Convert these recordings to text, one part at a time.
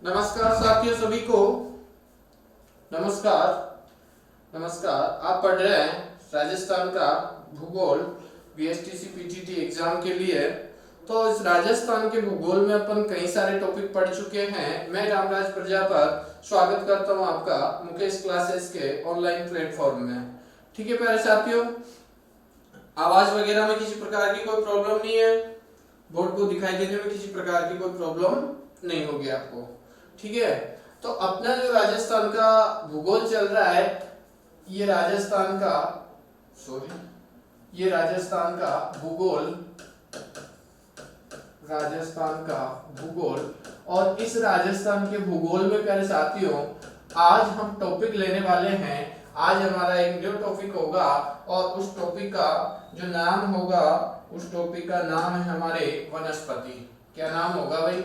नमस्कार साथियों, सभी को नमस्कार। आप पढ़ रहे हैं राजस्थान का भूगोल बीएसटीसी पीटीटी एग्जाम के लिए। तो इस राजस्थान के भूगोल में अपन कई सारे टॉपिक पढ़ चुके हैं। मैं रामराज प्रजापत स्वागत करता हूं आपका मुकेश क्लासेस के ऑनलाइन प्लेटफॉर्म में। ठीक है प्यारे साथियों, आवाज वगैरह में किसी प्रकार की कोई प्रॉब्लम नहीं है, बोर्ड को दिखाई देने में किसी प्रकार की कोई प्रॉब्लम नहीं होगी आपको। ठीक है, तो अपना जो राजस्थान का भूगोल चल रहा है, ये राजस्थान का भूगोल और इस राजस्थान के भूगोल में प्यारे साथियों आज हम टॉपिक लेने वाले हैं। आज हमारा एक न्यू टॉपिक होगा और उस टॉपिक का जो नाम होगा, उस टॉपिक का नाम है हमारे वनस्पति। क्या नाम होगा भाई?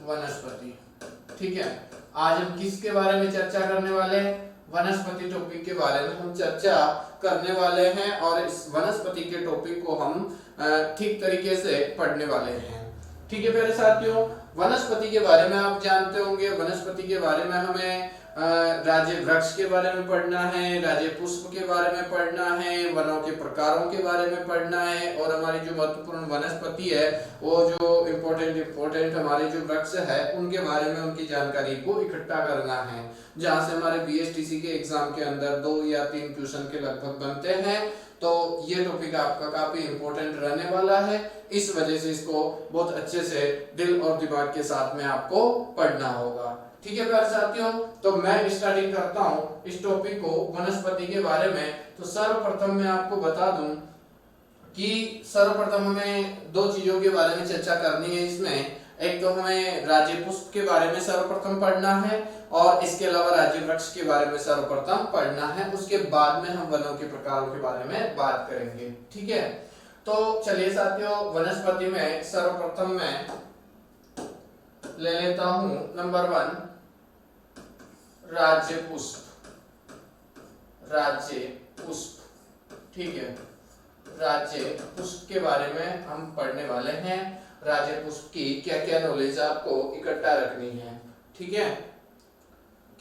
वनस्पति। ठीक है, आज हम किसके बारे में चर्चा करने वाले हैं? वनस्पति टॉपिक के बारे में हम चर्चा करने वाले हैं और इस वनस्पति के टॉपिक को हम ठीक तरीके से पढ़ने वाले हैं। ठीक है प्यारे साथियों, वनस्पति के बारे में आप जानते होंगे। वनस्पति के बारे में हमें राज्य वृक्ष के बारे में पढ़ना है, राज्य पुष्प के बारे में पढ़ना है, वनों के प्रकारों के बारे में पढ़ना है और हमारी जो महत्वपूर्ण वनस्पति है, वो जो इम्पोर्टेंट हमारे जो वृक्ष है, उनके बारे में उनकी जानकारी को इकट्ठा करना है। जहाँ से हमारे बीएसटीसी के एग्जाम के अंदर 2 या 3 क्वेश्चन के लगभग बनते हैं। तो ये टॉपिक आपका काफी इम्पोर्टेंट रहने वाला है, इस वजह से इसको बहुत अच्छे से दिल और दिमाग के साथ में आपको पढ़ना होगा। ठीक है प्यारे साथियों, तो मैं स्टार्टिंग करता हूँ इस टॉपिक को वनस्पति के बारे में। तो सर्वप्रथम मैं आपको बता दूं कि सर्वप्रथम हमें 2 चीजों के बारे में चर्चा करनी है इसमें। एक तो हमें राज्य पुष्प के बारे में सर्वप्रथम पढ़ना है और इसके अलावा राज्य वृक्ष के बारे में सर्वप्रथम पढ़ना है। उसके बाद में हम वनों के प्रकारों के बारे में बात करेंगे। ठीक है, तो चलिए साथियों, वनस्पति में सर्वप्रथम मैं ले लेता हूं नंबर 1 राज्य पुष्प। ठीक है, राज्य पुष्प के बारे में हम पढ़ने वाले हैं। राज्य पुष्प की क्या क्या नॉलेज आपको इकट्ठा रखनी है। ठीक है,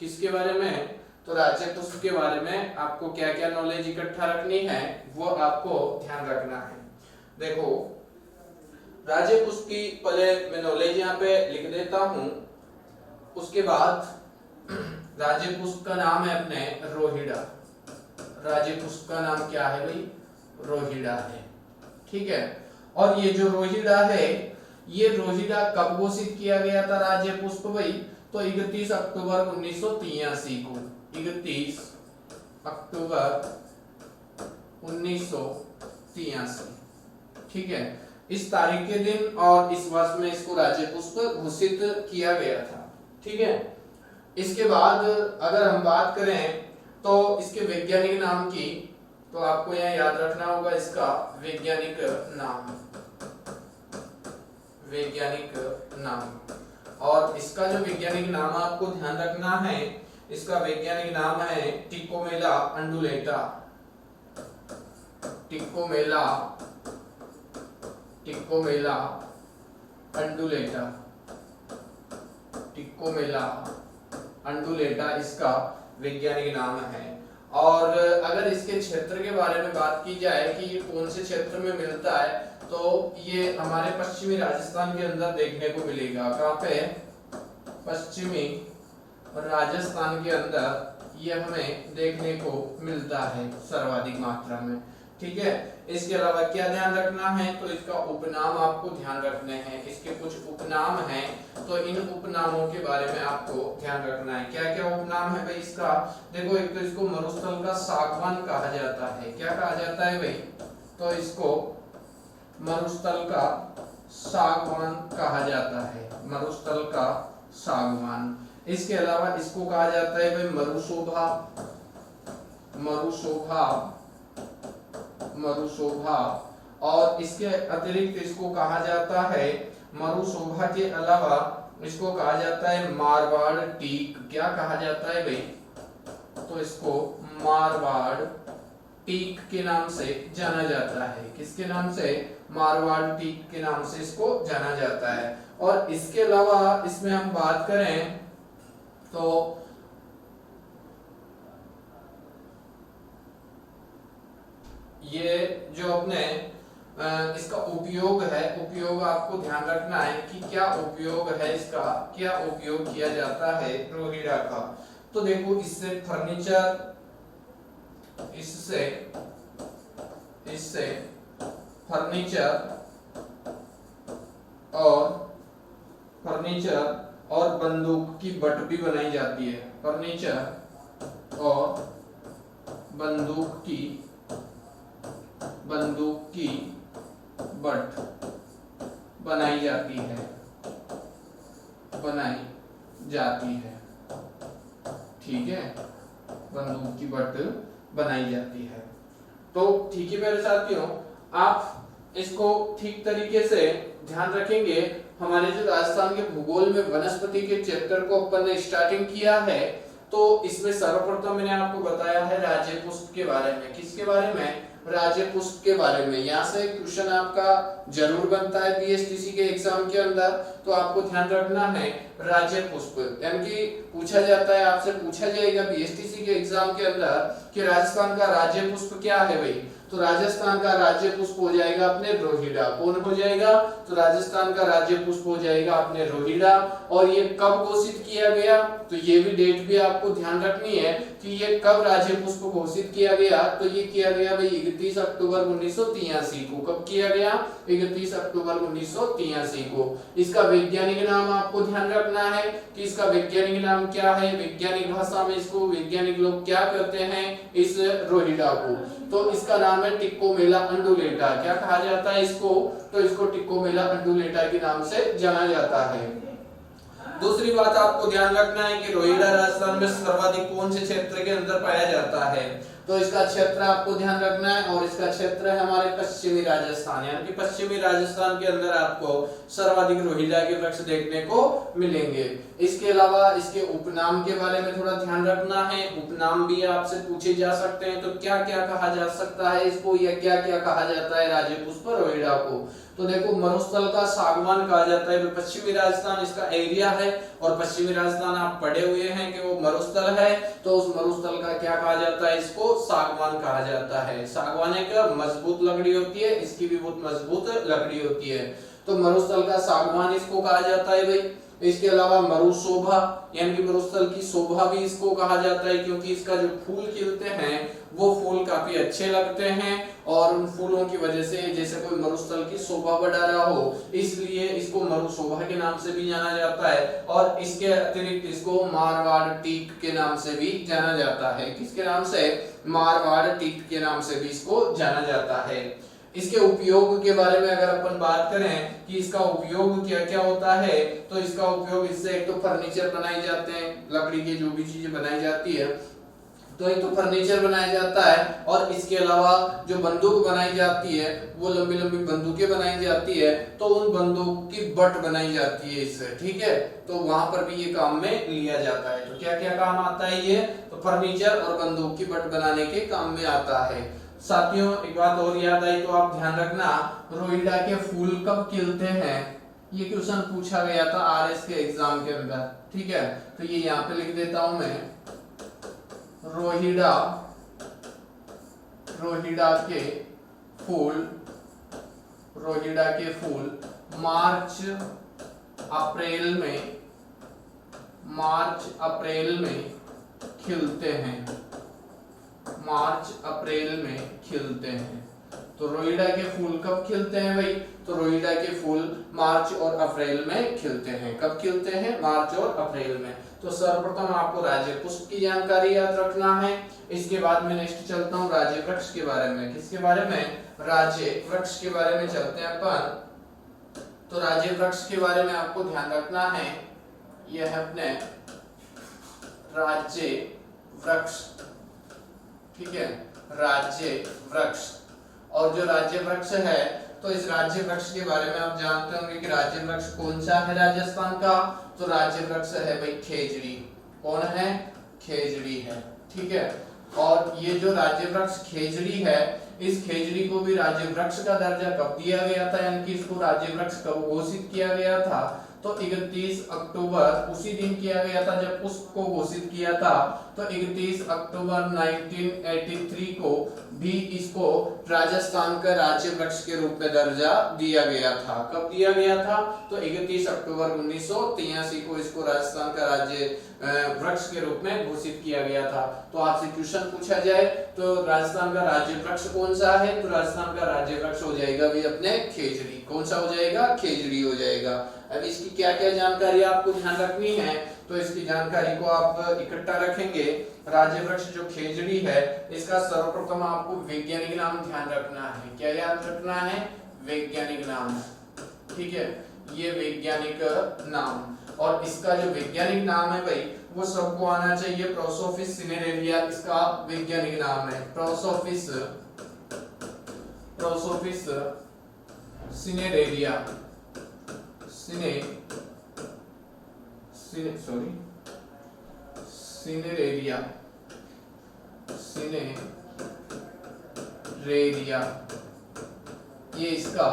किसके बारे में? तो राज्य पुष्प के बारे में आपको क्या क्या नॉलेज इकट्ठा रखनी है वो आपको ध्यान रखना है। देखो, राज्य पुष्प की पहले मैं नॉलेज यहाँ पे लिख देता हूं। उसके बाद राज्य पुष्प का नाम है अपने रोहिड़ा। राज्य पुष्प का नाम क्या है भाई? रोहिड़ा है। ठीक है, और ये जो रोहिड़ा है, ये रोहिड़ा कब घोषित किया गया था राज्य पुष्प भाई? तो 31 अक्टूबर 1983 को। 31 अक्टूबर 1983। ठीक है, इस तारीख के दिन और इस वर्ष में इसको राज्य पुष्प घोषित किया गया था। ठीक है, इसके बाद अगर हम बात करें तो इसके वैज्ञानिक नाम की, तो आपको यहाँ याद रखना होगा इसका वैज्ञानिक नाम। और इसका जो वैज्ञानिक नाम आपको ध्यान रखना है, इसका वैज्ञानिक नाम है टिकोमेला अंडुलेटा। टिकोमेला अंडुलेटा इसका वैज्ञानिक नाम है। और अगर इसके क्षेत्र के बारे में बात की जाए कि ये कौन से क्षेत्र में मिलता है, तो ये हमारे पश्चिमी राजस्थान के अंदर देखने को मिलेगा। कहाँ पे? पश्चिमी राजस्थान के अंदर ये हमें देखने को मिलता है सर्वाधिक मात्रा में। ठीक है, इसके अलावा क्या ध्यान रखना है? तो इसका उपनाम आपको ध्यान रखने हैं। इसके कुछ उपनाम हैं, तो इन उपनामों के बारे में आपको ध्यान रखना है। क्या क्या उपनाम है भाई इसका? देखो, एक तो इसको मरुस्थल का सागवान कहा जाता है। क्या कहा जाता है भाई? तो इसको मरुस्थल का सागवान कहा जाता है। मरुस्थल का सागवान। इसके अलावा इसको कहा जाता है भाई मरुशोभा। और इसके अतिरिक्त इसको कहा जाता है, मरुशोभा के अलावा इसको कहा जाता है मारवाड़ टीक। क्या कहा जाता है भाई? तो इसको मारवाड़ टीक के नाम से जाना जाता है। किसके नाम से? मारवाड़ टीक के नाम से इसको जाना जाता है। और इसके अलावा इसमें हम बात करें तो ये जो अपने इसका उपयोग है, उपयोग आपको ध्यान रखना है कि क्या उपयोग है इसका, क्या उपयोग किया जाता है रोहिड़ा का। तो देखो इससे फर्नीचर, इससे फर्नीचर और बंदूक की बट भी बनाई जाती है। फर्नीचर और बंदूक की बट बनाई जाती है, ठीक है, बंदूक की बट बनाई जाती है। तो ठीक है मेरे साथियों, आप इसको ठीक तरीके से ध्यान रखेंगे। हमारे जो राजस्थान के भूगोल में वनस्पति के चैप्टर को अपन ने स्टार्टिंग किया है, तो इसमें सर्वप्रथम मैंने आपको बताया है राज्य पुष्प के बारे में। किसके बारे में? राज्य पुष्प के बारे में। यहाँ से क्वेश्चन आपका जरूर बनता है बीएसटीसी के एग्जाम के अंदर, तो आपको ध्यान रखना है राज्य पुष्प, यानी कि पूछा जाता है, आपसे पूछा जाएगा बीएसटीसी के एग्जाम के अंदर कि राजस्थान का राज्य पुष्प क्या है भाई। तो राजस्थान का राज्य पुष्प हो जाएगा अपने रोहिड़ा। कौन हो जाएगा? तो राजस्थान का राज्य पुष्प हो जाएगा अपने रोहिड़ा। और ये कब घोषित किया गया, तो ये भी डेट भी आपको ध्यान रखनी है कि ये कब राज्य पुष्प घोषित किया गया। तो ये किया गया भाई 31 अक्टूबर 1983 को। कब किया गया? 31 अक्टूबर 1983 को। इसका वैज्ञानिक नाम आपको ध्यान रखना है कि इसका वैज्ञानिक नाम क्या है। वैज्ञानिक भाषा में इसको वैज्ञानिक लोग क्या कहते हैं इस रोहिड़ा को? तो इसका नाम है टिक्कोमेला अंडुलेटा। क्या कहा जाता है इसको? तो इसको टिक्कोमेला अंडुलेटा के नाम से जाना जाता है। दूसरी बात आपको ध्यान रखना है कि रोहिड़ा राजस्थान में सर्वाधिक कौन से क्षेत्र के अंदर पाया जाता है। तो इसका क्षेत्र आपको ध्यान रखना है, और इसका क्षेत्र है हमारे पश्चिमी राजस्थान, यानी कि पश्चिमी राजस्थान के अंदर आपको सर्वाधिक रोहिड़ा के वृक्ष देखने को मिलेंगे। इसके अलावा इसके उपनाम के बारे में थोड़ा ध्यान रखना है। उपनाम भी आपसे पूछे जा सकते हैं, तो क्या क्या कहा जा सकता है इसको, या क्या क्या कहा जाता है राज्य पुष्प रोहिड़ा को? तो देखो मरुस्थल का सागवान कहा जाता है। पश्चिमी राजस्थान इसका एरिया है, और पश्चिमी राजस्थान आप पढ़े हुए हैं कि वो मरुस्थल है, तो उस मरुस्थल का क्या कहा जाता है? इसको सागवान कहा जाता है। सागवान एक मजबूत लकड़ी होती है, इसकी भी बहुत मजबूत लकड़ी होती है, तो मरुस्थल का सागवान इसको कहा जाता है भाई। इसके अलावा मरुशोभा, यानी कि मरुस्थल की शोभा भी इसको कहा जाता है, क्योंकि इसका जो फूल खिलते हैं वो फूल काफी अच्छे लगते हैं, और उन फूलों की वजह से जैसे कोई मरुस्थल की शोभा बढ़ा रहा हो, इसलिए इसको मरुशोभा के नाम से भी जाना जाता है। और इसके अतिरिक्त इसको मारवाड़ टीक के नाम से भी जाना जाता है। किसके नाम से? मारवाड़ टीक के नाम से भी इसको जाना जाता है। इसके उपयोग के बारे में अगर अपन बात करें कि इसका उपयोग क्या क्या होता है, तो इसका उपयोग इससे एक तो फर्नीचर बनाए जाते हैं, लकड़ी की जो भी चीजें बनाई जाती है, तो एक तो फर्नीचर बनाया जाता है, और इसके अलावा जो बंदूक बनाई जाती है वो लंबी लंबी बंदूकें बनाई जाती है, तो उन बंदूक की बट बनाई जाती है इससे, ठीक है। तो वहां पर भी ये काम में लिया जाता है। तो क्या क्या काम आता है ये? तो फर्नीचर और बंदूक की बट बनाने के काम में आता है। साथियों एक बात और याद आई तो आप ध्यान रखना, रोहिड़ा के फूल कब खिलते हैं, ये क्वेश्चन पूछा गया था आरएस के एग्जाम के अंदर, ठीक है। तो ये यहाँ पे लिख देता हूं मैं, रोहिड़ा के फूल मार्च अप्रैल में खिलते हैं। तो रोहिड़ा के फूल कब खिलते हैं भाई? तो रोहिड़ा के फूल मार्च और अप्रैल में खिलते हैं। कब खिलते हैं? मार्च और अप्रैल में। तो सर्वप्रथम आपको राज्य पुष्प की जानकारी याद रखना है। इसके बाद में नेक्स्ट चलता हूँ राज्य वृक्ष के बारे में। किसके बारे में? राज्य वृक्ष के बारे में चलते हैं अपन। तो राज्य वृक्ष के बारे में आपको ध्यान रखना है, यह है अपने राज्य वृक्ष, ठीक है, राज्य वृक्ष। और जो राज्य वृक्ष है, तो इस राज्य वृक्ष के बारे में आप जानते होंगे कि राज्य वृक्ष कौन सा है राजस्थान का? तो राज्य वृक्ष है भाई खेजड़ी। कौन है? खेजड़ी है, ठीक है। और ये जो राज्य वृक्ष खेजड़ी है, इस खेजड़ी को भी राज्य वृक्ष का दर्जा कब दिया गया था, यानी कि इसको राज्य वृक्ष कब घोषित किया गया था, तो 31 अक्टूबर उसी दिन किया गया था जब उसको घोषित किया था। तो 31 अक्टूबर 1983 को भी इसको राजस्थान का राज्य वृक्ष के रूप में दर्जा दिया गया था। कब दिया गया था, तो 31 अक्टूबर 1983 को इसको राजस्थान का राज्य वृक्ष के रूप में घोषित किया गया था। तो आपसे क्वेश्चन पूछा जाए तो राजस्थान का राज्य वृक्ष कौन सा है, तो राजस्थान का राज्य वृक्ष हो जाएगा भी अपने खेजड़ी। कौन सा हो जाएगा, खेजड़ी हो जाएगा। अब इसकी क्या क्या जानकारी आपको ध्यान रखनी है, तो इसकी जानकारी को आप इकट्ठा रखेंगे। राज्य वृक्ष जो खेजड़ी है, इसका सर्वप्रथम आपको वैज्ञानिक नाम ध्यान रखना है। क्या याद रखना है, वैज्ञानिक नाम। ठीक है, ये वैज्ञानिक नाम, और इसका जो वैज्ञानिक नाम है भाई वो सबको आना चाहिए। प्रोसोफिस सिनेरेरिया इसका वैज्ञानिक नाम है। प्रोसोफिस सिनेरेरिया, सिनेरेरिया, ये इसका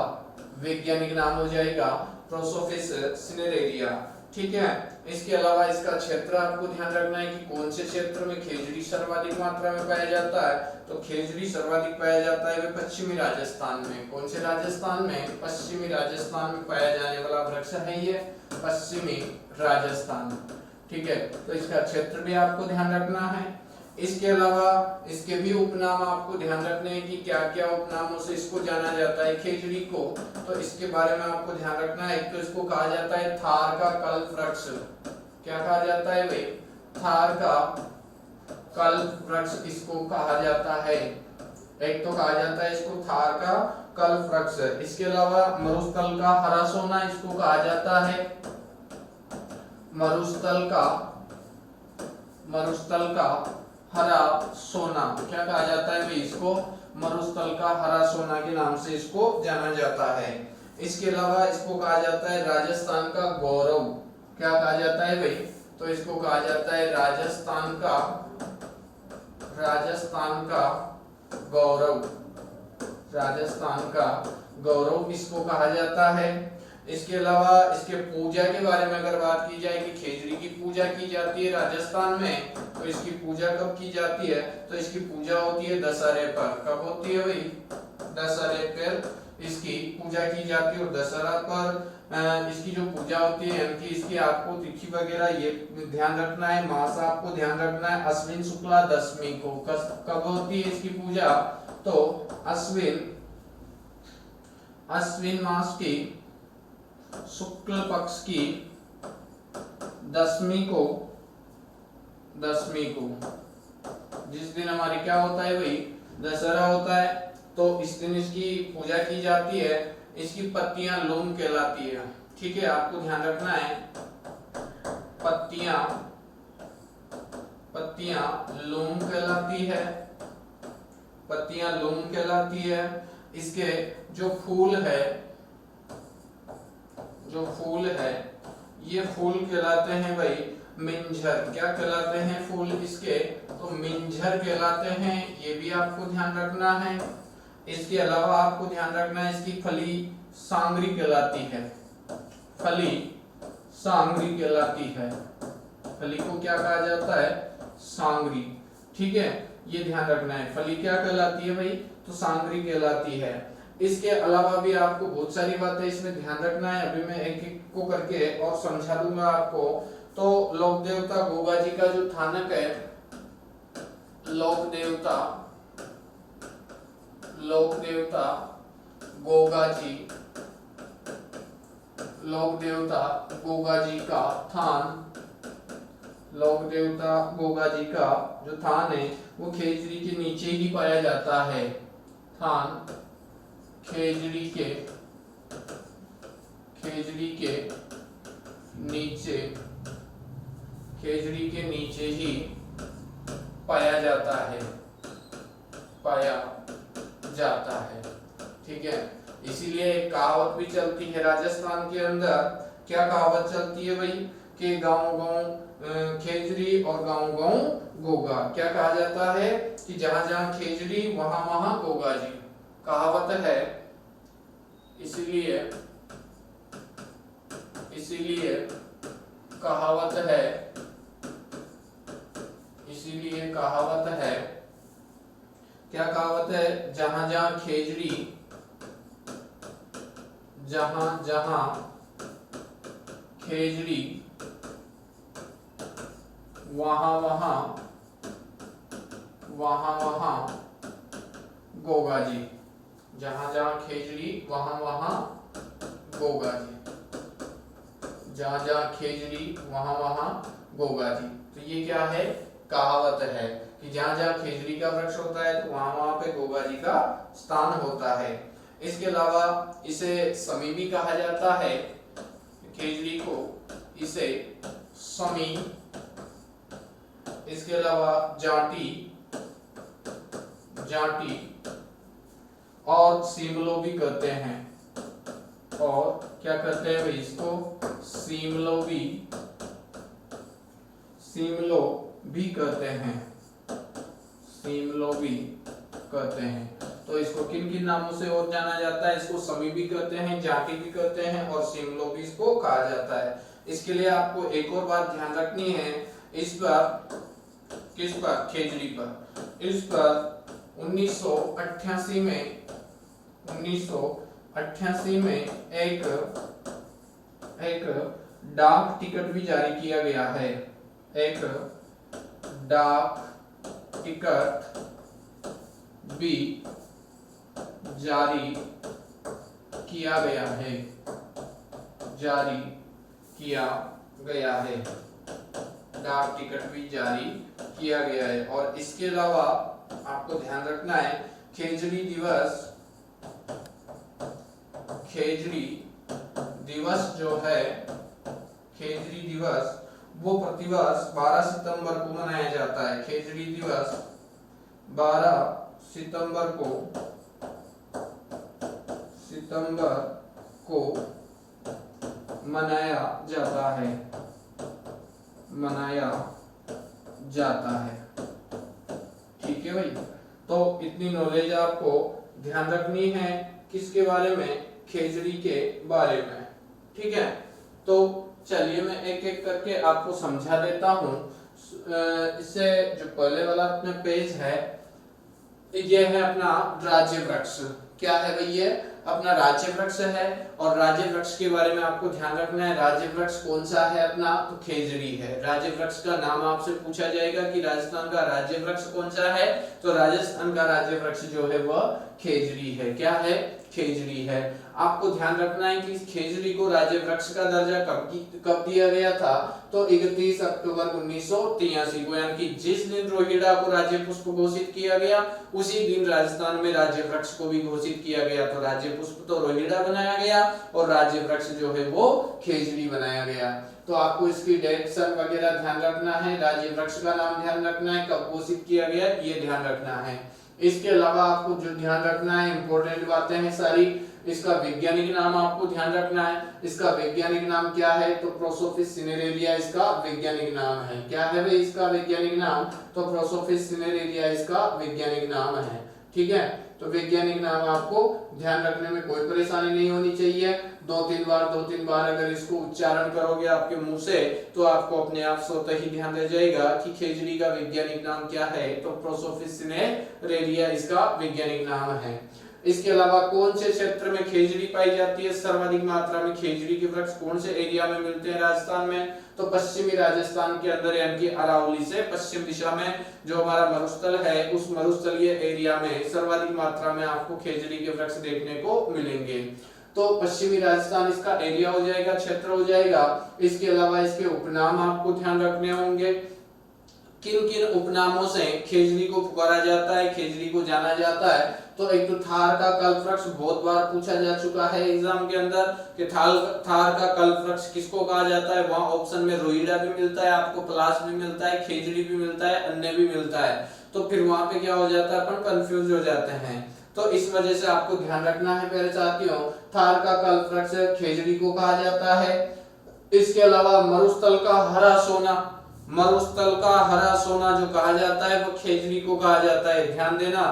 वैज्ञानिक नाम हो जाएगा, प्रोसोफिस सिनेरेरिया। ठीक है, इसके अलावा इसका क्षेत्र आपको ध्यान रखना है कि कौन से क्षेत्र में खेजड़ी सर्वाधिक मात्रा में पाया जाता है, तो खेजड़ी सर्वाधिक पाया जाता है वे पश्चिमी राजस्थान में। कौन से राजस्थान में, पश्चिमी राजस्थान में पाया जाने वाला वृक्ष है ये पश्चिमी राजस्थान। ठीक है, तो इसका क्षेत्र भी आपको ध्यान रखना है। इसके अलावा इसके भी उपनाम आपको ध्यान रखने हैं कि क्या क्या उपनामों से इसको जाना जाता है खेजड़ी को, तो इसके बारे में आपको ध्यान रखना है। एक तो इसको कहा जाता है थार का कल्प वृक्ष। क्या कहा जाता है भाई, थार का कल्प वृक्ष इसको कहा जाता है। एक तो कहा जाता है इसको थार का कल्प वृक्ष। इसके अलावा मरुस्थल का हरा सोना इसको कहा जाता है। मरुस्थल का हरा सोना क्या कहा जाता है भाई इसको, मरुस्थल का हरा सोना के नाम से इसको जाना जाता है। इसके अलावा इसको कहा जाता है राजस्थान का गौरव। क्या कहा जाता है भाई, तो इसको कहा जाता है राजस्थान का गौरव। राजस्थान का गौरव इसको कहा जाता है। इसके अलावा इसके पूजा के बारे में अगर बात की जाए कि खेजड़ी की पूजा की जाती है राजस्थान में, तो इसकी पूजा कब की जाती है, तो इसकी पूजा होती है दशहरे पर। कब होती है भाई, दशहरे पर इसकी पूजा की जाती है। और दशहरा पर इसकी जो पूजा होती है, यानी कि इसकी आपको तिथि वगैरह ये ध्यान रखना है, मास आपको ध्यान रखना है। अश्विन शुक्ला दशमी को कब होती है इसकी पूजा, तो अश्विन मास की शुक्ल पक्ष की दशमी को जिस दिन हमारी क्या होता है भाई, दशहरा होता है, तो इस दिन इसकी पूजा की जाती है। इसकी पत्तियां लोम कहलाती है। ठीक है, आपको ध्यान रखना है, पत्तियां लोम कहलाती है। पत्तियां लोम कहलाती है। इसके जो फूल है ये फूल कहलाते हैं भाई मिंजर। क्या कहलाते हैं फूल इसके, तो मिंजर कहलाते हैं। ये भी आपको ध्यान रखना है। इसके अलावा आपको ध्यान रखना है इसकी फली सांगरी कहलाती है। फली सांगरी कहलाती है। फली को क्या कहा जाता है, सांगरी। ठीक है, ये ध्यान रखना है। फली क्या कहलाती है भाई, तो सांगरी कहलाती है। इसके अलावा भी आपको बहुत सारी बातें इसमें ध्यान रखना है। अभी मैं एक एक को करके और समझा दूंगा आपको। तो लोक देवता गोगा जी का जो थानक है, लोक देवता गोगा जी का थान, लोक देवता गोगा जी का जो थान है वो खेजड़ी के नीचे ही पाया जाता है। थान खेजड़ी के नीचे ही पाया जाता है। ठीक है, इसीलिए एक कहावत भी चलती है राजस्थान के अंदर। क्या कहावत चलती है भाई, कि गांव खेजड़ी और गाँव गाँव गोगा। क्या कहा जाता है कि जहां जहां खेजड़ी वहां वहां गोगा जी, कहावत है। इसीलिए कहावत है, इसीलिए कहावत है, क्या कहावत है, जहां जहां खेजड़ी, जहां जहां खेजड़ी वहां वहां गोगा जी, जहां जहां खेजड़ी वहां वहां गोगा जी, जहां जहां खेजड़ी वहां वहां गोगा जी। तो ये क्या है, कहावत है कि जहां जहां खेजड़ी का वृक्ष होता है तो वहां वहां पे गोगा जी का स्थान होता है। इसके अलावा इसे समी भी कहा जाता है, खेजड़ी को इसे समी, इसके अलावा जाटी और सीमलो भी कहते हैं, और क्या कहते हैं भाई इसको, सीमलो भी कहते हैं, सीमलो भी कहते हैं। तो इसको किन किन नामों से और जाना जाता है, इसको समी भी कहते हैं, जाटी भी कहते हैं और सीमलो भी इसको कहा जाता है। इसके लिए आपको एक और बात ध्यान रखनी है, इस पर, किस पर, खेजड़ी पर, इस पर 1988 में एक डाक टिकट भी जारी किया गया है, एक डाक टिकट भी जारी किया गया है, डाक टिकट भी जारी किया गया है। और इसके अलावा आपको ध्यान रखना है, खेजड़ी दिवस जो है, खेजड़ी दिवस वो प्रतिवर्ष 12 सितंबर को मनाया जाता है। खेजड़ी दिवस 12 सितंबर को मनाया जाता है। ठीक है भाई, तो इतनी नॉलेज आपको ध्यान रखनी है, किसके बारे में, खेजड़ी के बारे में। ठीक है, तो चलिए मैं एक एक करके आपको समझा देता हूँ। इससे जो पहले वाला अपना पेज है, ये है अपना राज्य वृक्ष। क्या है भाई, ये अपना राज्य वृक्ष है, और राज्य वृक्ष के बारे में आपको ध्यान रखना है। राज्य वृक्ष कौन सा है अपना, तो खेजड़ी है। राज्य वृक्ष का नाम आपसे पूछा जाएगा कि राजस्थान का राज्य वृक्ष कौन सा है, तो राजस्थान का राज्य वृक्ष जो है वह खेजड़ी है। क्या है, खेजड़ी है। आपको ध्यान रखना है कि खेजड़ी को राज्य वृक्ष का दर्जा कब दिया गया था, तो 31 अक्टूबर 1983 को, यानी कि जिस दिन रोहिड़ा को राज्य पुष्प घोषित किया गया उसी दिन राजस्थान में राज्य वृक्ष को भी घोषित किया गया। तो राज्य पुष्प तो रोहिड़ा बनाया गया और राज्य वृक्ष जो है वो खेजड़ी बनाया गया। तो आपको इसकी डायरेक्शन वगैरह ध्यान रखना है, राज्य वृक्ष का नाम ध्यान रखना है, कब घोषित किया गया ये ध्यान रखना है। इसके अलावा आपको जो ध्यान रखना है, इंपॉर्टेंट बातें हैं सारी। इसका वैज्ञानिक नाम आपको ध्यान रखना है। इसका वैज्ञानिक नाम क्या है, तो प्रोसोफिस सिनेरेरिया इसका वैज्ञानिक नाम है। क्या है भाई इसका वैज्ञानिक नाम, तो प्रोसोफिस सिनेरेरिया इसका वैज्ञानिक नाम है। ठीक है, तो वैज्ञानिक नाम आपको ध्यान रखने में कोई परेशानी नहीं होनी चाहिए। दो तीन बार अगर इसको उच्चारण करोगे आपके मुंह से तो आपको अपने आप स्वतः ही ध्यान रह जाएगा कि खेजड़ी का वैज्ञानिक नाम क्या है, तो प्रोसोफिस सिनेरेरिया इसका वैज्ञानिक नाम है। इसके अलावा कौन से क्षेत्र में खेजड़ी पाई जाती है, सर्वाधिक मात्रा में खेजड़ी के वृक्ष कौन से एरिया में मिलते हैं राजस्थान में, तो पश्चिमी राजस्थान के अंदर, यानी कि अरावली से पश्चिम दिशा में जो हमारा मरुस्थल है उस मरुस्थलीय एरिया में सर्वाधिक मात्रा में आपको खेजड़ी के वृक्ष देखने को मिलेंगे। तो पश्चिमी राजस्थान इसका एरिया हो जाएगा, क्षेत्र हो जाएगा। इसके अलावा इसके उपनाम आपको ध्यान रखने होंगे, किन किन उपनामों से खेजड़ी को पुकारा जाता है, खेजड़ी को जाना जाता है। तो एक तो थार का कल्प वृक्ष बहुत बार पूछा जा चुका है एग्जाम के अंदर कि थार का कल्प वृक्ष किसको कहा जाता है। वहां ऑप्शन में रोहिड़ा भी मिलता है, आपको पलाश भी मिलता है, खेजड़ी भी मिलता है, अन्य भी मिलता है। तो फिर वहां पे क्या हो जाता है, अपन कंफ्यूज हो जाते हैं। तो इस वजह से आपको ध्यान रखना है प्यारे साथियों, थार का कल्प वृक्ष खेजड़ी को कहा जाता है। इसके अलावा मरुस्थल का हरा सोना, मरुस्थल का हरा सोना जो कहा जाता है वो खेजड़ी को कहा जाता है। ध्यान देना,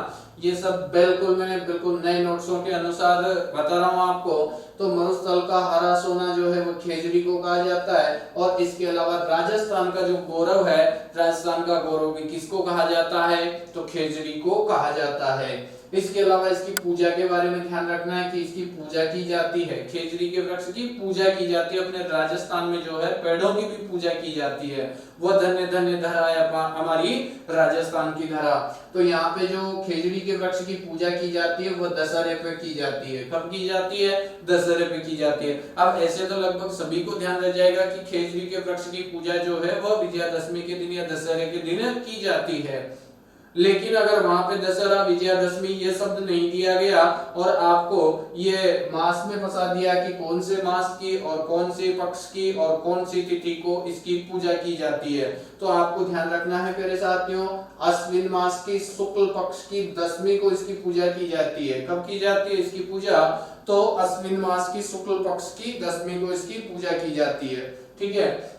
ये सब मैंने बिल्कुल नए नोट्सों के अनुसार बता रहा हूँ आपको। तो मरुस्थल का हरा सोना जो है वो खेजड़ी को कहा जाता है। और इसके अलावा राजस्थान का जो गौरव है, राजस्थान का गौरव भी किसको कहा जाता है, तो खेजड़ी को कहा जाता है। इसके अलावा इसकी पूजा के बारे में ध्यान रखना है कि इसकी पूजा की जाती है, खेजड़ी के वृक्ष की पूजा की जाती है। अपने राजस्थान में जो है पेड़ों की भी पूजा की जाती है। वह धन्य धन्य धरा है हमारी राजस्थान की धरा। तो यहाँ पे जो खेजड़ी के वृक्ष की पूजा की जाती है वह दशहरे पे की जाती है। कब की जाती है, दशहरे पे की जाती है। अब ऐसे तो लगभग सभी को ध्यान रह जाएगा कि खेजड़ी के वृक्ष की पूजा जो है वह विजयादशमी के दिन या दशहरे के दिन की जाती है। लेकिन अगर वहां पे दशहरा, विजयादशमी ये शब्द नहीं दिया गया और आपको ये मास में फंसा दिया कि कौन से मास की और कौन से पक्ष की और कौन सी तिथि को इसकी पूजा की जाती है, तो आपको ध्यान रखना है प्यारे साथियों, अश्विन मास की शुक्ल पक्ष की दशमी को इसकी पूजा की जाती है। कब की जाती है इसकी पूजा, तो अश्विन मास की शुक्ल पक्ष की दशमी को इसकी पूजा की जाती है। ठीक है।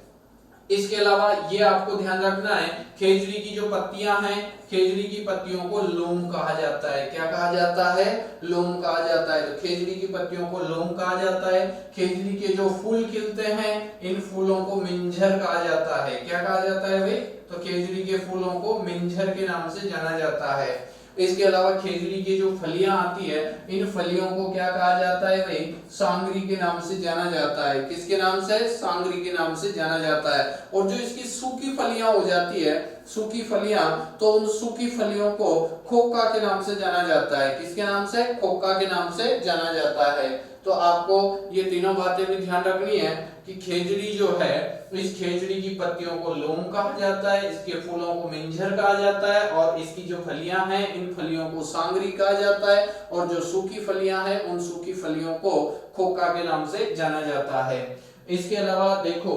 इसके अलावा ये आपको ध्यान रखना है, खेजड़ी की जो पत्तियां हैं, खेजड़ी की पत्तियों को लोम कहा जाता है। क्या कहा जाता है, लोम कहा जाता है। तो खेजड़ी की पत्तियों को लोम कहा जाता है। खेजड़ी के जो फूल खिलते हैं इन फूलों को मिंजर कहा जाता है। क्या कहा जाता है भाई, तो खेजड़ी के फूलों को मिंजर के नाम से जाना जाता है। इसके अलावा खेजड़ी की जो फलियां आती है इन फलियों को क्या कहा जाता है भाई, सांगरी के नाम से जाना जाता है। किसके नाम से, सांगरी के नाम से जाना जाता है। और जो इसकी सूखी फलियां हो जाती है, सूखी फलियां, तो उन सूखी फलियों को खोखा के नाम से जाना जाता है। किसके नाम से, खोखा के नाम से जाना जाता है। तो आपको ये तीनों बातें भी ध्यान रखनी है कि खेजड़ी जो है, इस खेजड़ी की पत्तियों को लोम कहा जाता है, इसके फूलों को मिंजर कहा जाता है और इसकी जो फलियां हैं इन फलियों को सांगरी कहा जाता है और जो सूखी फलियां हैं उन सूखी फलियों को खोखा के नाम से जाना जाता है। इसके अलावा देखो,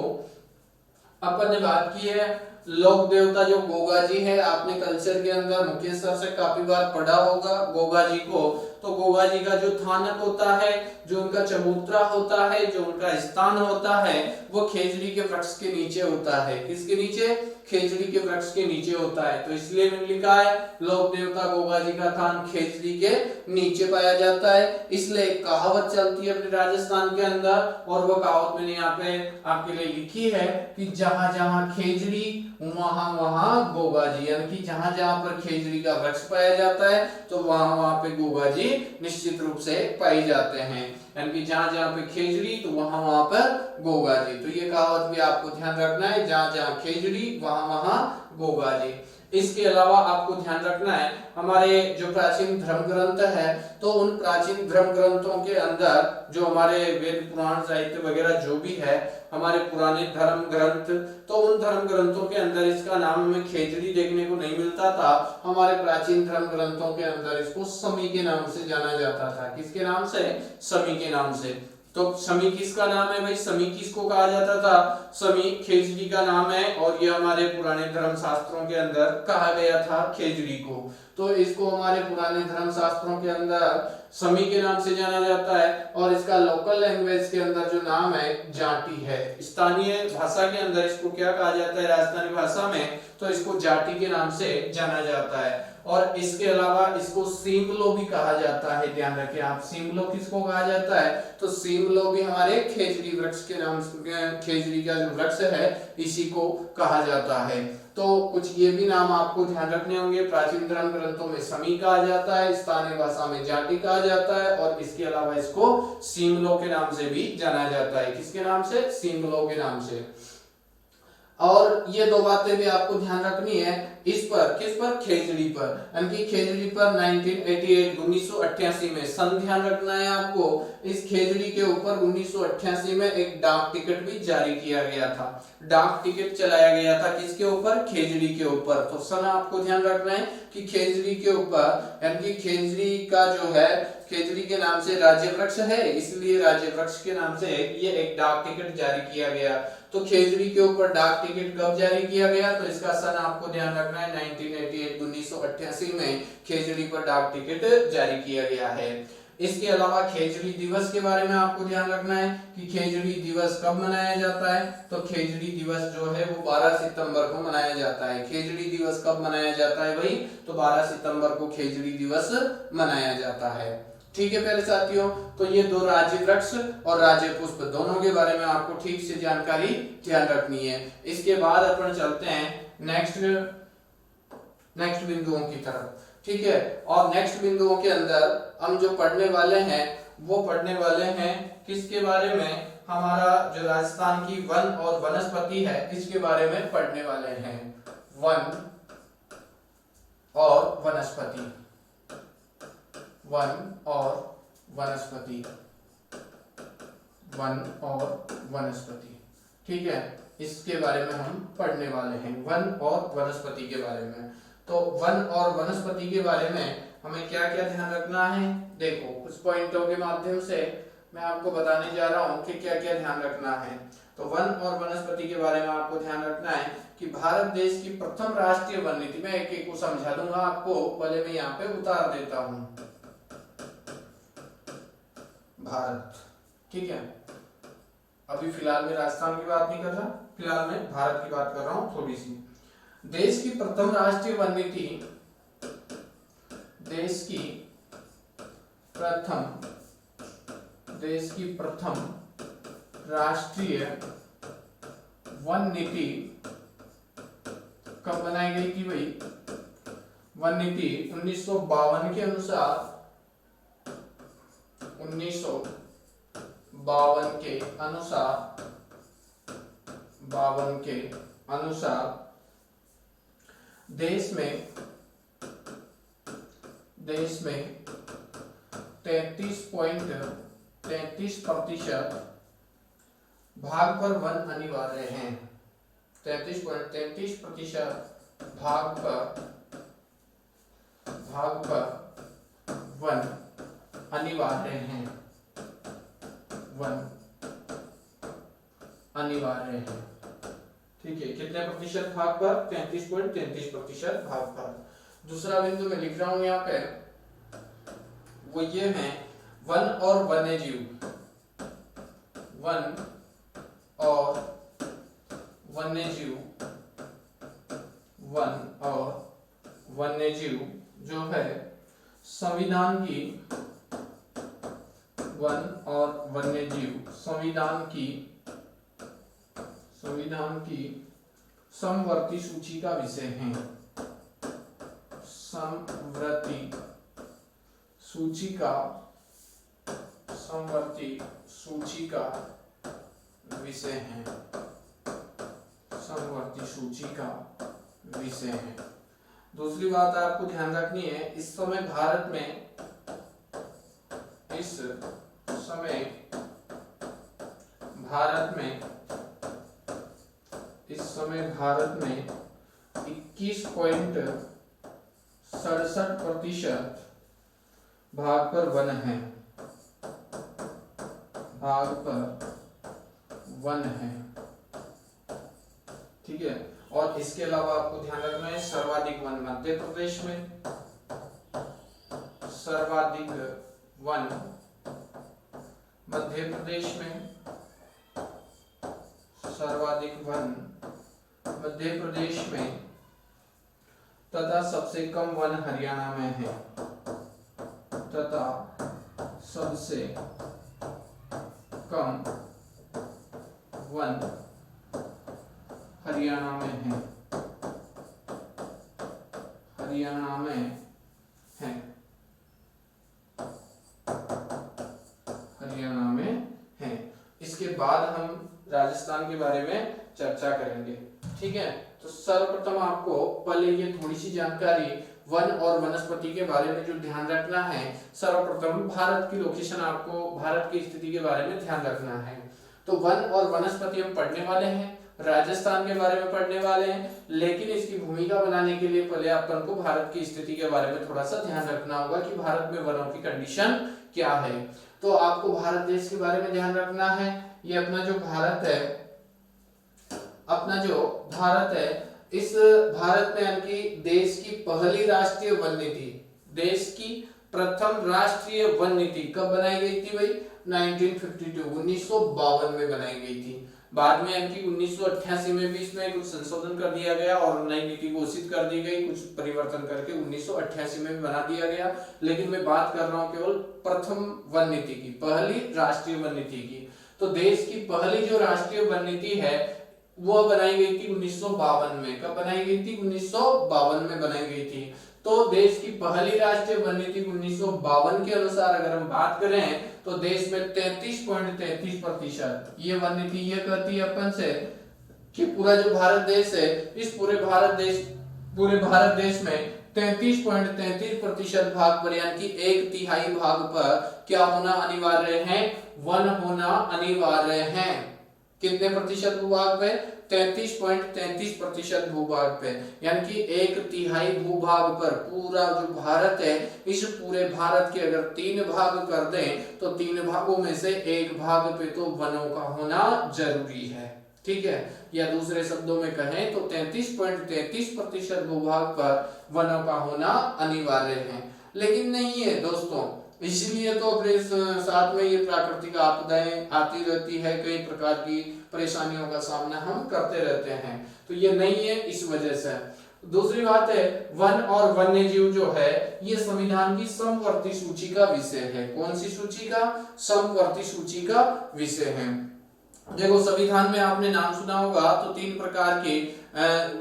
अपन ने बात की है लोक देवता जो गोगा जी है, आपने कल्चर के अंदर मुकेश सर से काफी बार पढ़ा होगा गोगा जी को। तो गोगा जी का जो थानक होता है, जो उनका चबूतरा होता है, जो उनका स्थान होता है, वो खेजड़ी के वृक्ष के नीचे होता है। किसके नीचे, खेजड़ी के वृक्ष के नीचे होता है। तो इसलिए मैंने लिखा है लोक देवता गोगा जी का थान खेजड़ी के नीचे पाया जाता है। इसलिए एक कहावत चलती है अपने राजस्थान के अंदर, और वो कहावत मैंने यहाँ पे आपके लिए लिखी है कि जहां जहां खेजड़ी वहां वहां गोगा जी, यानी कि जहां जहां पर खेजड़ी का वृक्ष पाया जाता है तो वहां वहां पे गोगा जी निश्चित रूप से पाए जाते हैं। यानी कि जहां जहां पे खेजड़ी तो वहां वहां पर गोगा जी। तो ये कहावत भी आपको ध्यान रखना है, जहां जहां खेजड़ी वहां वहां गोगा जी। इसके अलावा आपको ध्यान रखना है हमारे जो प्राचीन धर्म ग्रंथ है, तो उन प्राचीन धर्म ग्रंथों के अंदर जो हमारे वेद पुराण साहित्य वगैरह जो भी है हमारे पुराने धर्म ग्रंथ, तो उन धर्म ग्रंथों के अंदर इसका नाम हमें खेजड़ी देखने को नहीं मिलता था। हमारे प्राचीन धर्म ग्रंथों के अंदर इसको समी के नाम से जाना जाता था। किसके नाम से, समी के नाम से। तो समी किसका नाम है भाई, समी किसको कहा जाता था, समी खेजड़ी का नाम है और ये हमारे पुराने धर्म शास्त्रों के अंदर कहा गया था खेजड़ी को। तो इसको हमारे पुराने धर्म शास्त्रों के अंदर समी के नाम से जाना जाता है और इसका लोकल लैंग्वेज के अंदर जो नाम है जाटी है। स्थानीय भाषा के अंदर इसको क्या कहा जाता है, राजस्थानी भाषा में तो इसको जाटी के नाम से जाना जाता है। और इसके अलावा इसको सीमलो भी कहा जाता है। ध्यान रखें आप, सीमलो किसको कहा जाता है, तो सीमलो भी हमारे खेजड़ी वृक्ष के नाम, खेजड़ी का जो वृक्ष है इसी को कहा जाता है। तो कुछ ये भी नाम आपको ध्यान रखने होंगे। प्राचीन धर्म ग्रंथों में समी कहा जाता है, स्थानीय भाषा में जाटी कहा जाता है और इसके अलावा इसको सीमलो के नाम से भी जाना जाता है। किसके नाम से, सीमलो के नाम से। और ये दो बातें भी आपको ध्यान रखनी है इस पर, किस पर, खेजड़ी पर। यानी कि खेजड़ी पर 1988 में सन ध्यान रखना है आपको। इस खेजड़ी के ऊपर 1988 में एक डाक टिकट भी जारी किया गया था। डाक टिकट चलाया गया था किसके ऊपर, खेजड़ी के ऊपर। तो सन आपको ध्यान रखना है कि खेजड़ी के ऊपर, यानी कि खेजड़ी का जो है, खेजड़ी के नाम से राज्य वृक्ष है, इसलिए राज्य वृक्ष के नाम से ये एक डाक टिकट जारी किया गया। तो खेजड़ी के ऊपर डाक टिकट कब जारी किया गया, तो इसका सन आपको ध्यान रखना है 1988 में खेजड़ी पर डाक टिकट जारी किया गया है। इसके अलावा खेजड़ी दिवस के बारे में आपको ध्यान रखना है कि खेजड़ी दिवस कब मनाया जाता है। तो खेजड़ी दिवस जो है वो 12 सितंबर को मनाया जाता है। खेजड़ी दिवस कब मनाया जाता है भाई? तो 12 सितंबर को खेजड़ी दिवस मनाया जाता है। ठीक है प्यारे साथियों, तो ये दो राज्य वृक्ष और राज्य पुष्प दोनों के बारे में आपको ठीक से जानकारी ध्यान रखनी है। इसके बाद अपन चलते हैं नेक्स्ट बिंदुओं की तरफ। ठीक है, और नेक्स्ट बिंदुओं के अंदर हम जो पढ़ने वाले हैं वो पढ़ने वाले हैं किसके बारे में? हमारा जो राजस्थान की वन और वनस्पति है इसके बारे में पढ़ने वाले हैं। वन और वनस्पति, वन और वनस्पति, वन और वनस्पति। ठीक है, इसके बारे में हम पढ़ने वाले हैं, वन और वनस्पति के बारे में। तो वन और वनस्पति के बारे में हमें क्या क्या ध्यान रखना है? देखो, कुछ पॉइंटों के माध्यम से मैं आपको बताने जा रहा हूँ कि क्या क्या ध्यान रखना है। तो वन और वनस्पति के बारे में आपको ध्यान रखना है कि भारत देश की प्रथम राष्ट्रीय वन नीति, मैं एक एक को समझा दूंगा आपको, पहले मैं यहाँ पे उतार देता हूँ। भारत, ठीक है, अभी फिलहाल में राजस्थान की बात नहीं कर रहा, फिलहाल में भारत की बात कर रहा हूँ थोड़ी सी। देश की प्रथम राष्ट्रीय वन नीति, देश की प्रथम राष्ट्रीय वन नीति कब बनाई गई थी भाई? वन नीति 1952 के अनुसार, 1952 के अनुसार देश में 33.33% भाग पर वन अनिवार्य हैं। 33.33% भाग पर वन अनिवार्य हैं, वन अनिवार्य है। ठीक है, कितने प्रतिशत भाग पर? 33.33% भाग पर। दूसरा बिंदु मैं लिख रहा हूं यहाँ पे, वो ये है वन और वन्यजीव, वन और वन्यजीव, वन और वन्यजीव जो है संविधान की, वन और वन्यजीव संविधान की समवर्ती सूची का विषय है। समवर्ती सूची का विषय है, समवर्ती सूची का विषय है। दूसरी बात आपको ध्यान रखनी है, इस समय भारत में 21.67% भाग पर वन है, ठीक है। और इसके अलावा आपको ध्यान रखना है सर्वाधिक वन मध्य प्रदेश में, सर्वाधिक वन मध्य प्रदेश में, सर्वाधिक वन मध्य प्रदेश में, तथा सबसे कम वन हरियाणा में है, तथा सबसे कम वन हरियाणा में है, हरियाणा में है, हरियाणा में है। इसके बाद हम राजस्थान के बारे में चर्चा करेंगे, ठीक है। तो सर्वप्रथम आपको पहले ये थोड़ी सी जानकारी वन और वनस्पति के बारे में जो ध्यान रखना है, सर्वप्रथम भारत की लोकेशन, आपको भारत की स्थिति के बारे में ध्यान रखना है। तो वन और वनस्पति हम पढ़ने वाले हैं, राजस्थान के बारे में पढ़ने वाले हैं, लेकिन इसकी भूमिका बनाने के लिए पहले अपन को भारत की स्थिति के बारे में थोड़ा सा ध्यान रखना होगा कि भारत में वनों की कंडीशन क्या है। तो आपको भारत देश के बारे में ध्यान रखना है। ये अपना जो भारत है, इस भारत में यानी देश की पहली राष्ट्रीय वन नीति, देश की प्रथम राष्ट्रीय वन नीति कब बनाई गई थी भाई? 1952 1952 में बनाई गई थी। बाद में यानी कि 1988 में भी इसमें कुछ संशोधन कर दिया गया और नई नीति घोषित कर दी गई, कुछ परिवर्तन करके 1988 में भी बना दिया गया। लेकिन मैं बात कर रहा हूँ केवल प्रथम वन नीति की, पहली राष्ट्रीय वन नीति की। तो देश की पहली जो राष्ट्रीय वन नीति है वो बनाई गई थी 1952 में। कब बनाई गई थी? 1952 में बनाई गई थी। तो देश की पहली राष्ट्रीय वन नीति 1952 के अनुसार अगर हम बात करें तो देश में 33.33% ये वन नीति ये कहती है अपन से कि पूरा जो भारत देश है, इस पूरे भारत देश में 33.33% भाग पर यानी कि 1/3 भाग पर क्या होना अनिवार्य है? वन होना अनिवार्य है। कितने प्रतिशत भूभाग पे? 33.33% भूभाग पे, यानी कि 1/3 भूभाग पर पूरा जो भारत है, इस पूरे भारत के अगर 3 भाग कर दें तो 3 भागों में से 1 भाग पे तो वनों का होना जरूरी है। ठीक है, या दूसरे शब्दों में कहें तो 33.33% भूभाग पर वनों का होना अनिवार्य है। लेकिन नहीं है दोस्तों, इसलिए तो अपने साथ में ये प्राकृतिक आपदाएं आती रहती है, कई प्रकार की परेशानियों का सामना हम करते रहते हैं, तो ये नहीं है इस वजह से। दूसरी बात है, वन और वन्य जीव जो है ये संविधान की समवर्ती सूची का विषय है। कौन सी सूची का? समवर्ती सूची का विषय है। देखो संविधान में आपने नाम सुना होगा तो 3 प्रकार के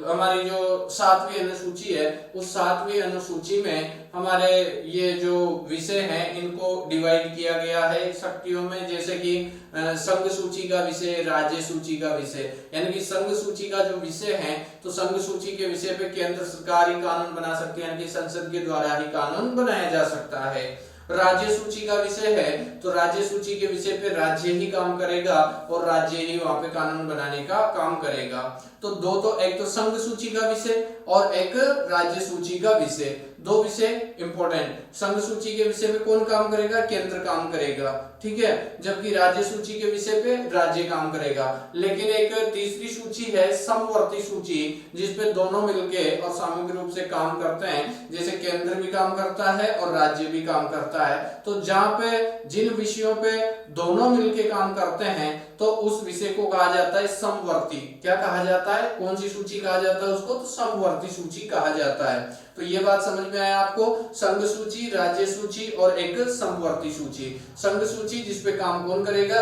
हमारी जो 7वीं अनुसूची है, उस 7वीं अनुसूची में हमारे ये जो विषय हैं इनको डिवाइड किया गया है शक्तियों में, जैसे कि संघ सूची का विषय, राज्य सूची का विषय। यानी कि संघ सूची का जो विषय है तो संघ सूची के विषय पे केंद्र सरकार ही कानून बना सकती है, यानी कि संसद के द्वारा ही कानून बनाया जा सकता है। राज्य सूची का विषय है तो राज्य सूची के विषय पे राज्य ही काम करेगा और राज्य ही वहां पे कानून बनाने का काम करेगा। तो दो, तो एक तो संघ सूची का विषय और एक राज्य सूची का विषय, 2 विषय इंपॉर्टेंट। संघ सूची के विषय पे कौन काम करेगा? केंद्र काम करेगा, ठीक है, जबकि राज्य सूची के विषय पे राज्य काम करेगा। लेकिन एक तीसरी सूची है समवर्ती सूची, जिसपे दोनों मिलके और सामूहिक रूप से काम करते हैं, जैसे केंद्र भी काम करता है और राज्य भी काम करता है। तो जहां पे जिन विषयों पे दोनों मिलके काम करते हैं तो उस विषय को कहा जाता है समवर्ती। क्या कहा जाता है? कौन सी सूची कहा जाता है उसको? तो समवर्ती सूची कहा जाता है। तो ये बात समझ में आया आपको? संघ सूची, राज्य सूची और एक समवर्ती सूची। संघ सूची जिसपे काम कौन करेगा?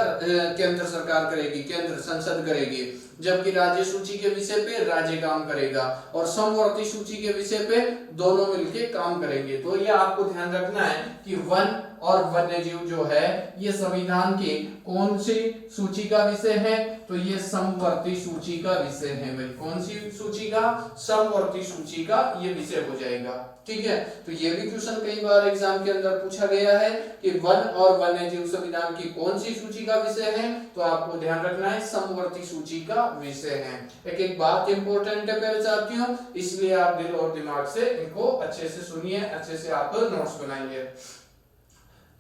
केंद्र सरकार करेगी, केंद्र संसद करेगी, जबकि राज्य सूची के विषय पे राज्य काम करेगा और समवर्ती सूची के विषय पे दोनों मिलके काम करेंगे। तो ये आपको ध्यान रखना है कि वन और वन्य जीव जो है ये संविधान की कौन सी सूची का विषय है? तो ये समवर्ती सूची का विषय है भाई। कौन सी सूची का? समवर्ती सूची का ये विषय हो जाएगा, ठीक है। तो ये भी क्वेश्चन कई बार एग्जाम के अंदर पूछा गया है कि वन और वन्य जीव संविधान की कौन सी सूची का विषय है? तो आपको ध्यान रखना है समवर्ती सूची का विषय है। एक एक बात इंपॉर्टेंट है मेरे साथियों, इसलिए आप दिल और दिमाग से इनको अच्छे से सुनिए, अच्छे से आप नोट्स बनाइए।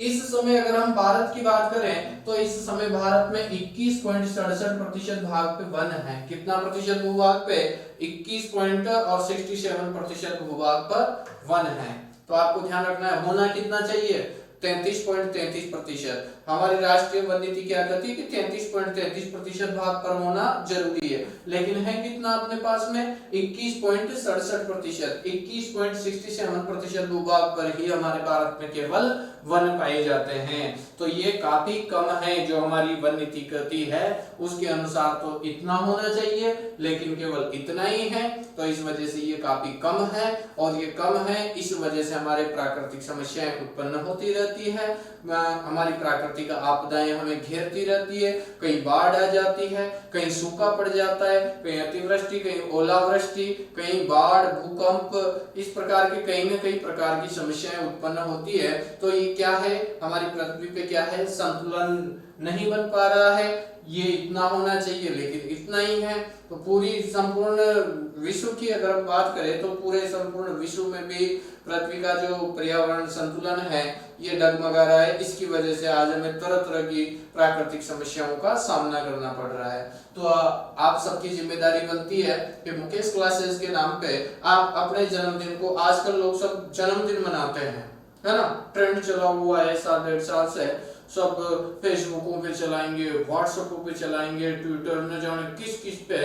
इस समय अगर हम भारत की बात करें तो इस समय भारत में 21.67% भाग पे वन है। कितना प्रतिशत भूभाग पे? 21.67% भूभाग पर वन है। तो आपको ध्यान रखना है, होना कितना चाहिए? 33.33%। हमारी राष्ट्रीय वन नीति क्या कहती है कि 33.33% भाग पर होना जरूरी है, लेकिन है कितना अपने पास में? 21.67%। 21.67% भूभाग पर ही हमारे भारत में केवल वन पाए जाते हैं। तो ये काफी कम है जो हमारी वन नीति कहती है, उसके अनुसार तो इतना होना चाहिए, लेकिन केवल इतना ही है। तो इस वजह से ये काफी कम है, और ये कम है इस वजह से हमारे प्राकृतिक समस्याएं उत्पन्न होती रहती है। हमारी प्राकृतिक आपदाएं हमें घेरती रहती है, कहीं बाढ़ आ जाती है, कहीं सूखा पड़ जाता है, कहीं अतिवृष्टि, कहीं ओलावृष्टि, कहीं बाढ़, भूकंप, इस प्रकार के कहीं न कहीं प्रकार की समस्याएं उत्पन्न होती है। तो ये क्या है? हमारी पृथ्वी पे क्या है? संतुलन नहीं बन पा रहा है। ये इतना होना चाहिए लेकिन इतना ही है। तो पूरी संपूर्ण विश्व की अगर हम बात करें तो पूरे संपूर्ण विश्व में भी पृथ्वी का जो पर्यावरण संतुलन है ये डगमगा रहा है। इसकी वजह से आज हमें तरह तरह की प्राकृतिक समस्याओं का सामना करना पड़ रहा है। तो आप सबकी जिम्मेदारी बनती है कि मुकेश क्लासेस के नाम पे आप अपने जन्मदिन को, आजकल लोग सब जन्मदिन मनाते हैं, है ना, ट्रेंड चला हुआ है 7 डेढ़ साल से, सब फेसबुकों पे चलाएंगे, व्हाट्सएपों पे चलाएंगे, ट्विटर न जाने किस किस पे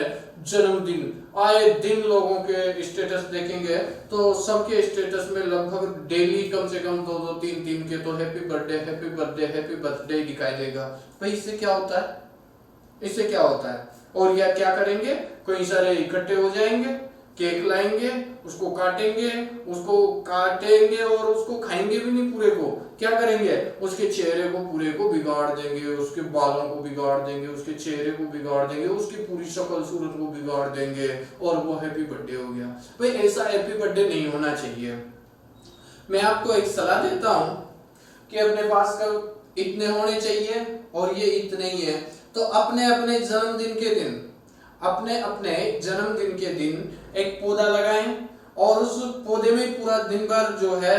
जन्मदिन, आए दिन लोगों के स्टेटस देखेंगे तो सबके स्टेटस में लगभग डेली कम से कम 2-2 3-3 के तो happy birthday happy birthday happy birthday दिखाई देगा। भाई इससे क्या होता है, इससे क्या होता है? और या क्या करेंगे, कई सारे इकट्ठे हो जाएंगे, केक लाएंगे, उसको काटेंगे और उसको खाएंगे भी नहीं पूरे को, क्या करेंगे, उसके चेहरे को पूरे को बिगाड़ देंगे, उसके बालों को बिगाड़ देंगे, उसके चेहरे को बिगाड़ देंगे, उसकी पूरी शक्ल सूरत को बिगाड़ देंगे और वो हैप्पी बर्थडे हो गया। भाई ऐसा हैप्पी बर्थडे नहीं होना चाहिए। मैं आपको एक सलाह देता हूं कि अपने पास का इतने होने चाहिए और ये इतने ही है, तो अपने अपने जन्मदिन के दिन एक पौधा लगाएं और उस पौधे में पूरा दिन भर जो है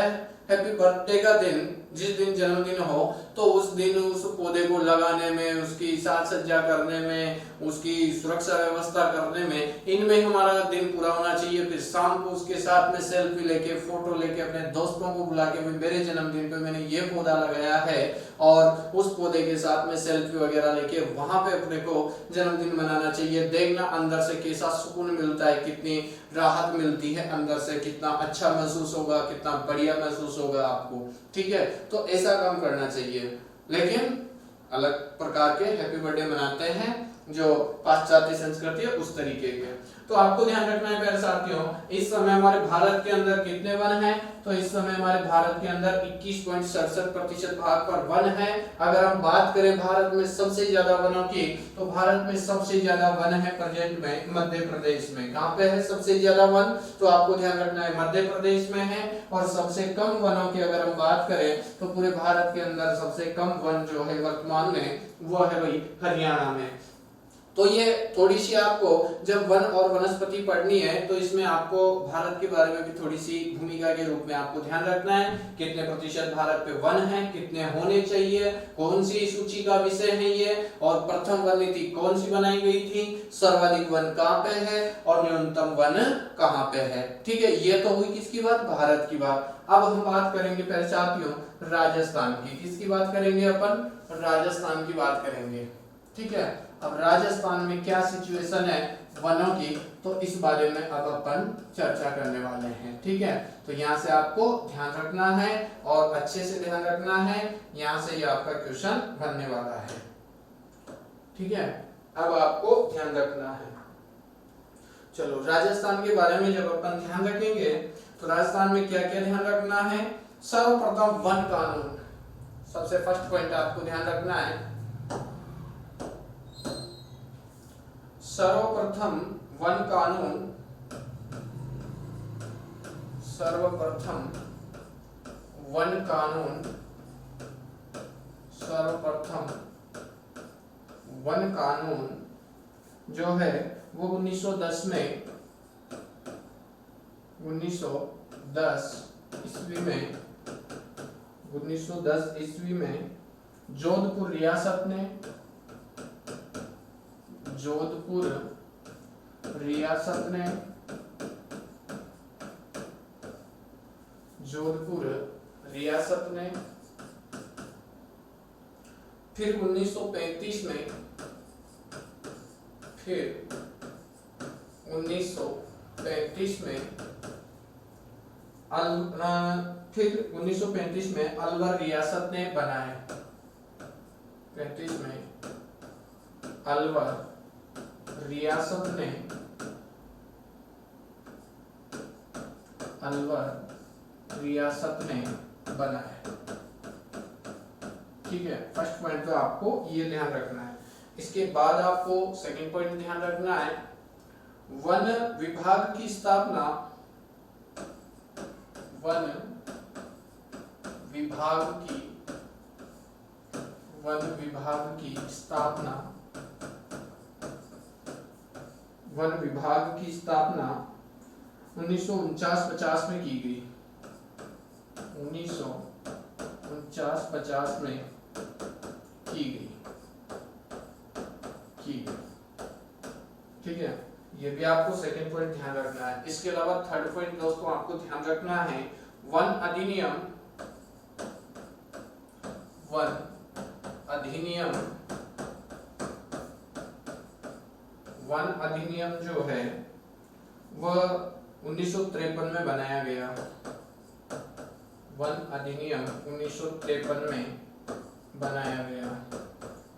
हैप्पी बर्थडे का दिन, जिस दिन जन्मदिन हो तो उस दिन उस पौधे को लगाने में, उसकी साज सज्जा करने में, उसकी सुरक्षा व्यवस्था करने में, इनमें हमारा दिन पूरा होना चाहिए। फिर शाम को उसके साथ में सेल्फी लेके, फोटो लेके, अपने दोस्तों को बुला के मेरे जन्मदिन पे मैंने ये पौधा लगाया है, और उस पौधे के साथ में सेल्फी वगैरह लेके वहां पे अपने को जन्मदिन मनाना चाहिए। देखना अंदर से कैसा सुकून मिलता है, कितनी राहत मिलती है अंदर से, कितना अच्छा महसूस होगा, कितना बढ़िया महसूस होगा आपको, ठीक है। तो ऐसा काम करना चाहिए, लेकिन अलग प्रकार के हैप्पी बर्थडे मनाते हैं जो पाश्चात्य संस्कृति है उस तरीके के। तो आपको ध्यान रखना है प्यारे साथियों, इस समय हमारे भारत के अंदर कितने वन हैं, तो इस समय हमारे भारत के अंदर 21.67% भाग पर वन है। अगर हम बात करें भारत में सबसे ज्यादा वनों की, तो भारत में सबसे ज्यादा वन है प्रेजेंट में मध्य प्रदेश में। कहां पे है सबसे ज्यादा वन, तो आपको ध्यान रखना है मध्य प्रदेश में है। और सबसे कम वनों की अगर हम बात करें तो पूरे भारत के अंदर सबसे कम वन जो है वर्तमान में वो है भाई हरियाणा में। तो ये थोड़ी सी आपको जब वन और वनस्पति पढ़नी है तो इसमें आपको भारत के बारे में भी थोड़ी सी भूमिका के रूप में आपको ध्यान रखना है, कितने प्रतिशत भारत पे वन है, कितने होने चाहिए, कौन सी सूची का विषय है ये, और प्रथम वन नीति कौन सी बनाई गई थी, सर्वाधिक वन कहाँ पे है और न्यूनतम वन कहाँ पे है, ठीक है। ये तो हुई किसकी बात, भारत की बात। अब हम बात करेंगे पहले साथियों राजस्थान की। किसकी बात करेंगे अपन, राजस्थान की बात करेंगे, ठीक है। अब राजस्थान में क्या सिचुएशन है वनों की, तो इस बारे में अब अपन चर्चा करने वाले हैं, ठीक है। तो यहाँ से आपको ध्यान रखना है और अच्छे से ध्यान रखना है, यहाँ से ये आपका क्वेश्चन बनने वाला है, ठीक है। अब आपको ध्यान रखना है। चलो राजस्थान के बारे में जब अपन ध्यान रखेंगे तो राजस्थान में क्या क्या ध्यान रखना है, सर्वप्रथम वन कानून, सबसे फर्स्ट पॉइंट आपको ध्यान रखना है। सर्वप्रथम वन कानून, सर्वप्रथम वन कानून, सर्वप्रथम वन कानून जो है वो 1910 में 1910 ईस्वी में 1910 ईस्वी में जोधपुर रियासत ने, जोधपुर रियासत ने, जोधपुर रियासत ने, फिर 1935 में, फिर 1935 में फिर 1935 में अलवर रियासत ने बनाए, 35 में अलवर रियासत ने, अलवर रियासत ने बनाए, ठीक है। फर्स्ट पॉइंट पे आपको ये ध्यान रखना है। इसके बाद आपको सेकंड पॉइंट ध्यान रखना है, वन विभाग की स्थापना, वन विभाग की, वन विभाग की स्थापना, वन विभाग की स्थापना 1949-50 में की गई, 1949-50 में की गई, ठीक है। ये भी आपको सेकंड पॉइंट ध्यान रखना है। इसके अलावा थर्ड पॉइंट दोस्तों आपको ध्यान रखना है, वन अधिनियम वन अधिनियम, वन अधिनियम जो है वह 1953 में बनाया गया। वन अधिनियम 1953 में बनाया गया।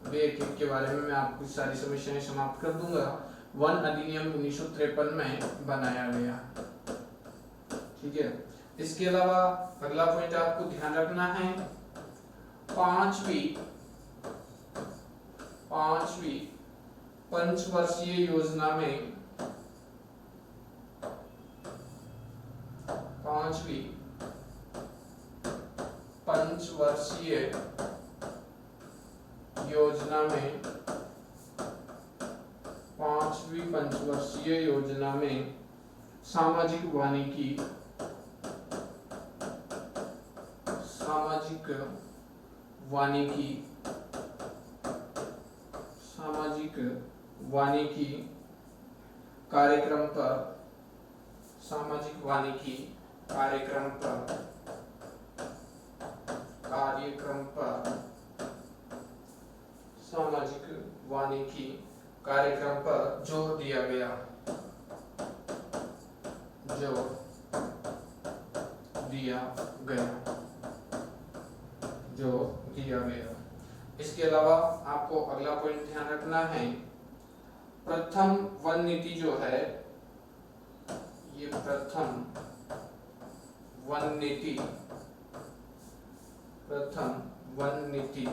एक एक के बारे में मैं आपको सारी समस्याएं समाप्त कर दूंगा। वन अधिनियम 1953 में बनाया गया। ठीक है। इसके अलावा अगला पॉइंट आपको ध्यान रखना है, पांचवी पंचवर्षीय योजना में, पांचवी पंचवर्षीय योजना में, पांचवी पंचवर्षीय योजना में सामाजिक वानिकी, सामाजिक वानिकी, सामाजिक वानिकी कार्यक्रम पर, सामाजिक वानिकी कार्यक्रम पर, सामाजिक वानिकी कार्यक्रम पर जोर दिया गया, जोर दिया गया, जोर दिया गया। इसके अलावा आपको अगला पॉइंट ध्यान रखना है, प्रथम वन नीति जो है, ये प्रथम वन नीति, प्रथम वन नीति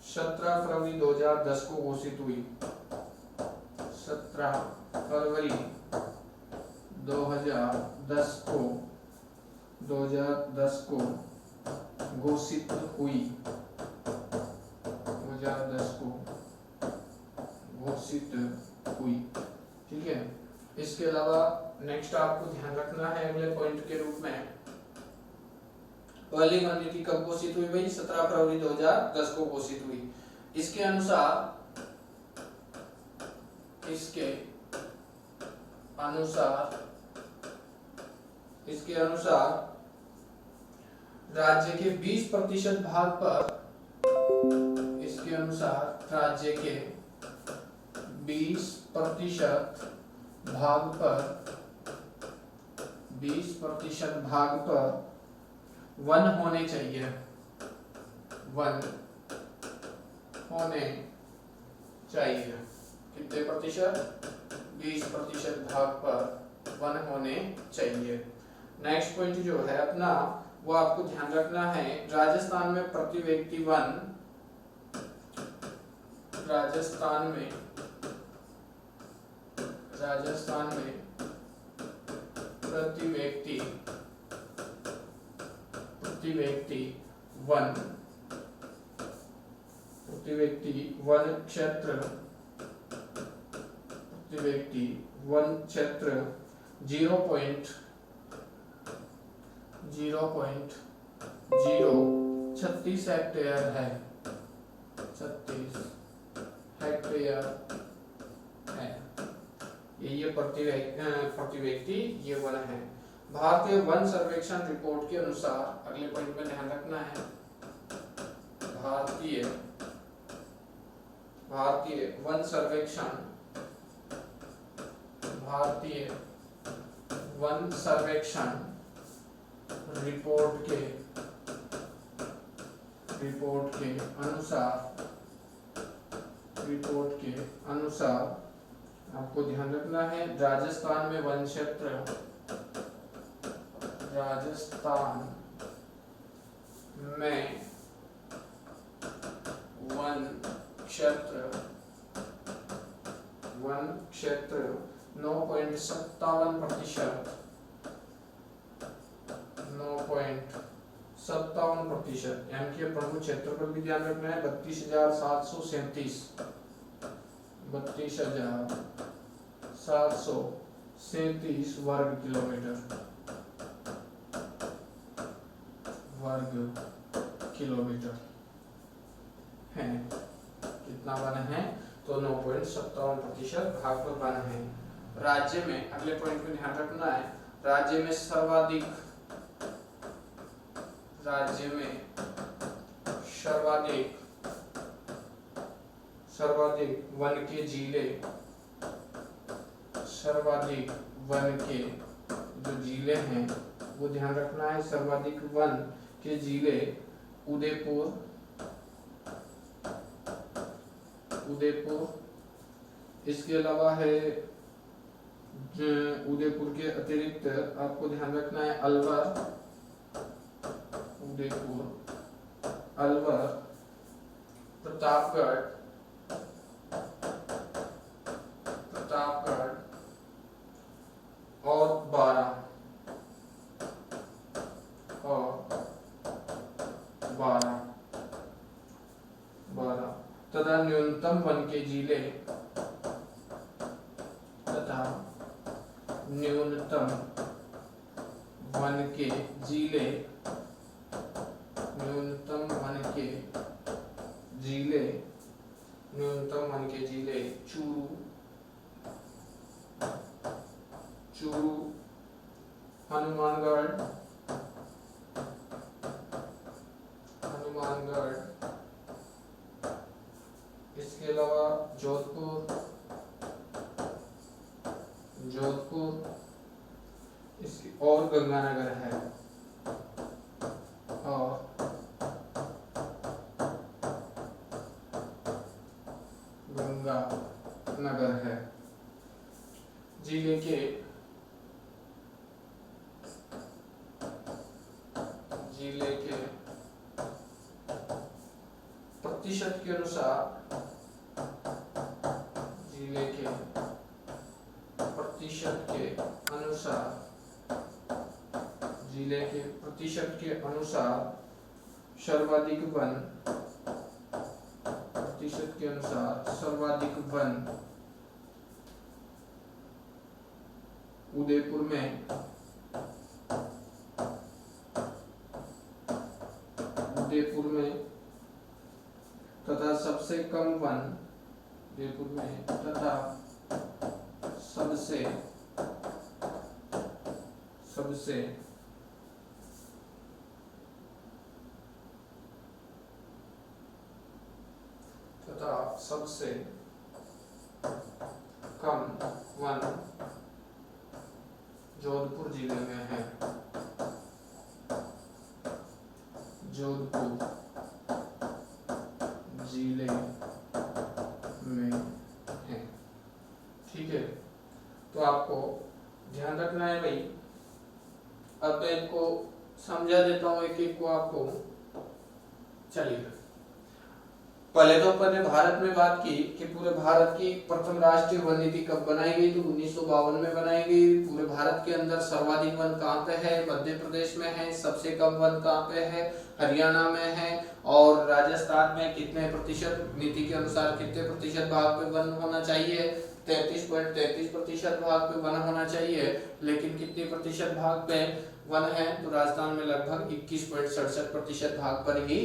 17 फरवरी 2010 को घोषित हुई। 17 फरवरी 2010 को घोषित हुई, 2010 को घोषित हुई। ठीक है। इसके अलावा नेक्स्ट आपको ध्यान रखना है अगले पॉइंट के रूप में, पहली वन नीति कब घोषित हुई भाई? 17 फरवरी 2010 को घोषित हुई। इसके अनुसार, इसके अनुसार राज्य के 20% भाग पर, इसके अनुसार राज्य के 20% भाग पर, 20% भाग पर वन होने चाहिए, वन होने चाहिए। कितने प्रतिशत? 20% भाग पर वन होने चाहिए। नेक्स्ट पॉइंट जो है अपना, वो आपको ध्यान रखना है, राजस्थान में प्रति व्यक्ति वन, राजस्थान में प्रति व्यक्ति वन, प्रति व्यक्ति वन क्षेत्र, प्रति व्यक्ति वन क्षेत्र 0.36 हेक्टेयर है, 36 हेक्टेयर है। ये प्रति व्यक्ति ये वन है। भारतीय वन सर्वेक्षण रिपोर्ट के अनुसार, अगले पॉइंट में ध्यान रखना है, भारतीय वन सर्वेक्षण, भारतीय वन सर्वेक्षण रिपोर्ट के अनुसार आपको ध्यान रखना है, राजस्थान में वन क्षेत्र, राजस्थान में वन क्षेत्र 9.57%, 9.57%। यानी कि प्रमुख क्षेत्र पर भी ध्यान रखना है, 32,737 वर्ग किलोमीटर है। कितना वन है? तो 9.57% भाग पर वन है। राज्य में, अगले पॉइंट में ध्यान रखना है, राज्य में सर्वाधिक राज्य में सर्वाधिक वन के जिले, सर्वाधिक वन के जो जिले हैं वो ध्यान रखना है। सर्वाधिक वन के जिले उदयपुर, इसके अलावा है उदयपुर के अतिरिक्त आपको ध्यान रखना है अलवर, प्रतापगढ़ और बारां तथा न्यूनतम वन के जिले चूरू, हनुमानगढ़, इसके अलावा जोधपुर, इसकी और गंगानगर है, और गंगानगर है। जिले के प्रतिशत के अनुसार, जिले के प्रतिशत के अनुसार सर्वाधिक वन उदयपुर में, तथा सबसे कम वन उदयपुर में, तथा सबसे कम वन जोधपुर जिले में है। ठीक है, तो आपको ध्यान रखना है भाई। अब मैं इनको समझा देता हूँ एक एक को आपको। चलिए, पहले तो अपन ने भारत में बात की कि पूरे भारत की प्रथम राष्ट्रीय वन नीति कब बनाई गई, तो 1952 में बनाई गई। पूरे भारत के अंदर सर्वाधिक वन कहाँ पे है? मध्य प्रदेश में है। सबसे कम वन कहाँ पे है? हरियाणा में है। और राजस्थान में कितने प्रतिशत, नीति के अनुसार कितने प्रतिशत भाग पे वन होना चाहिए? 33.33% भाग पे वन होना चाहिए। लेकिन कितने प्रतिशत भाग पे वन है? तो राजस्थान में लगभग 21.67% भाग पर ही,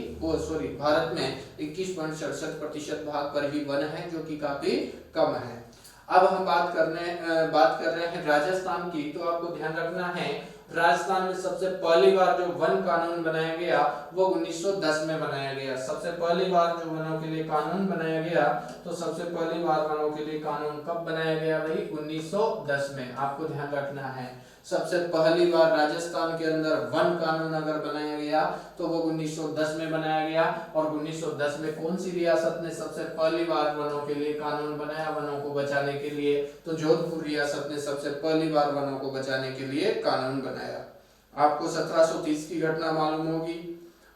भारत में 21.67% भाग पर ही वन है, जो कि काफी कम है। अब हम बात कर रहे हैं राजस्थान की। तो आपको ध्यान रखना है, राजस्थान में सबसे पहली बार जो वन कानून बनाया गया वो 1910 में बनाया गया। सबसे पहली बार जो वनों के लिए कानून बनाया गया, तो सबसे पहली बार वनों के लिए कानून कब बनाया गया भाई? 1910 में। आपको ध्यान रखना है, सबसे पहली बार राजस्थान के अंदर वन कानून अगर बनाया गया तो वो 1910 में बनाया गया। और 1910 में कौन सी रियासत ने सबसे पहली बार वनों के लिए कानून बनाया, वनों को बचाने के लिए? तो जोधपुर रियासत ने सबसे पहली बार वनों को बचाने के लिए कानून बनाया। आपको 1730 की घटना मालूम होगी।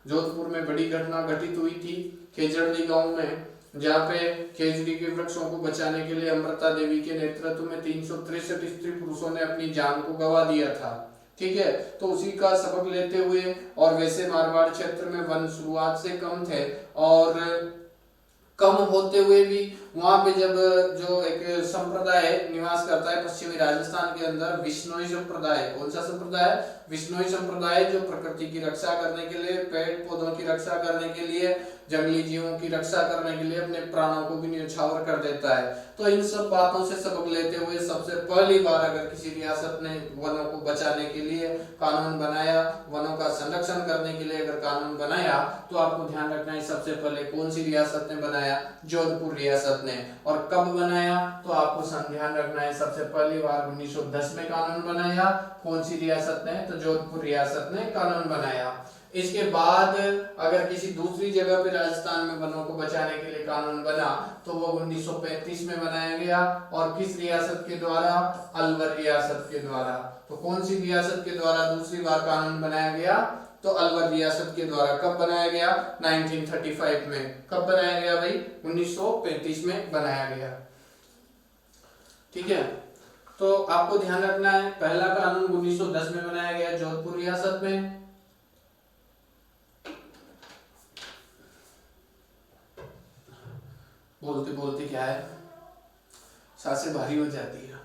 जोधपुर में बड़ी घटना घटित हुई थी खेजड़ली गांव में, जहाँ पे खेजड़ी के वृक्षों को बचाने के लिए अमृता देवी के नेतृत्व में 363 स्त्री पुरुषों ने अपनी जान को गंवा दिया था। ठीक है, तो उसी का सबक लेते हुए, और वैसे मारवाड़ क्षेत्र में वन शुरुआत से कम थे, और कम होते हुए भी वहां पे जब जो एक संप्रदाय निवास करता है पश्चिमी राजस्थान के अंदर, विश्नोई संप्रदाय। कौन सा संप्रदाय? विश्नोई संप्रदाय, जो प्रकृति की रक्षा करने के लिए, पेड़ पौधों की रक्षा करने के लिए, जंगली जीवों की रक्षा करने के लिए अपने प्राणों को भी न्यौछावर कर देता है। तो इन सब बातों से सबक लेते हुए सबसे पहली बार अगर किसी रियासत ने वनों को बचाने के लिए कानून बनाया, वनों का संरक्षण करने के लिए अगर कानून बनाया, तो आपको ध्यान रखना है सबसे पहले कौन सी रियासत ने बनाया? जोधपुर रियासत ने। और कब बनाया? तो आपको ध्यान रखना है सबसे पहली बार 1910 में कानून बनाया। कौन सी रियासत ने? तो जोधपुर रियासत ने कानून बनाया। इसके बाद अगर किसी दूसरी जगह पे राजस्थान में वनों को बचाने के लिए कानून बना, तो वो 1935 में बनाया गया। और किस रियासत के द्वारा? अलवर रियासत के द्वारा। तो कौन सी रियासत के द्वारा दूसरी बार कानून बनाया गया? तो अलवर रियासत के द्वारा। कब बनाया गया? 1935 में। कब बनाया गया भाई? 1935 में बनाया गया। ठीक है, तो आपको ध्यान रखना है पहला कानून 1910 में बनाया गया जोधपुर रियासत में। बोलते बोलते क्या है, सांसें भारी हो जाती है।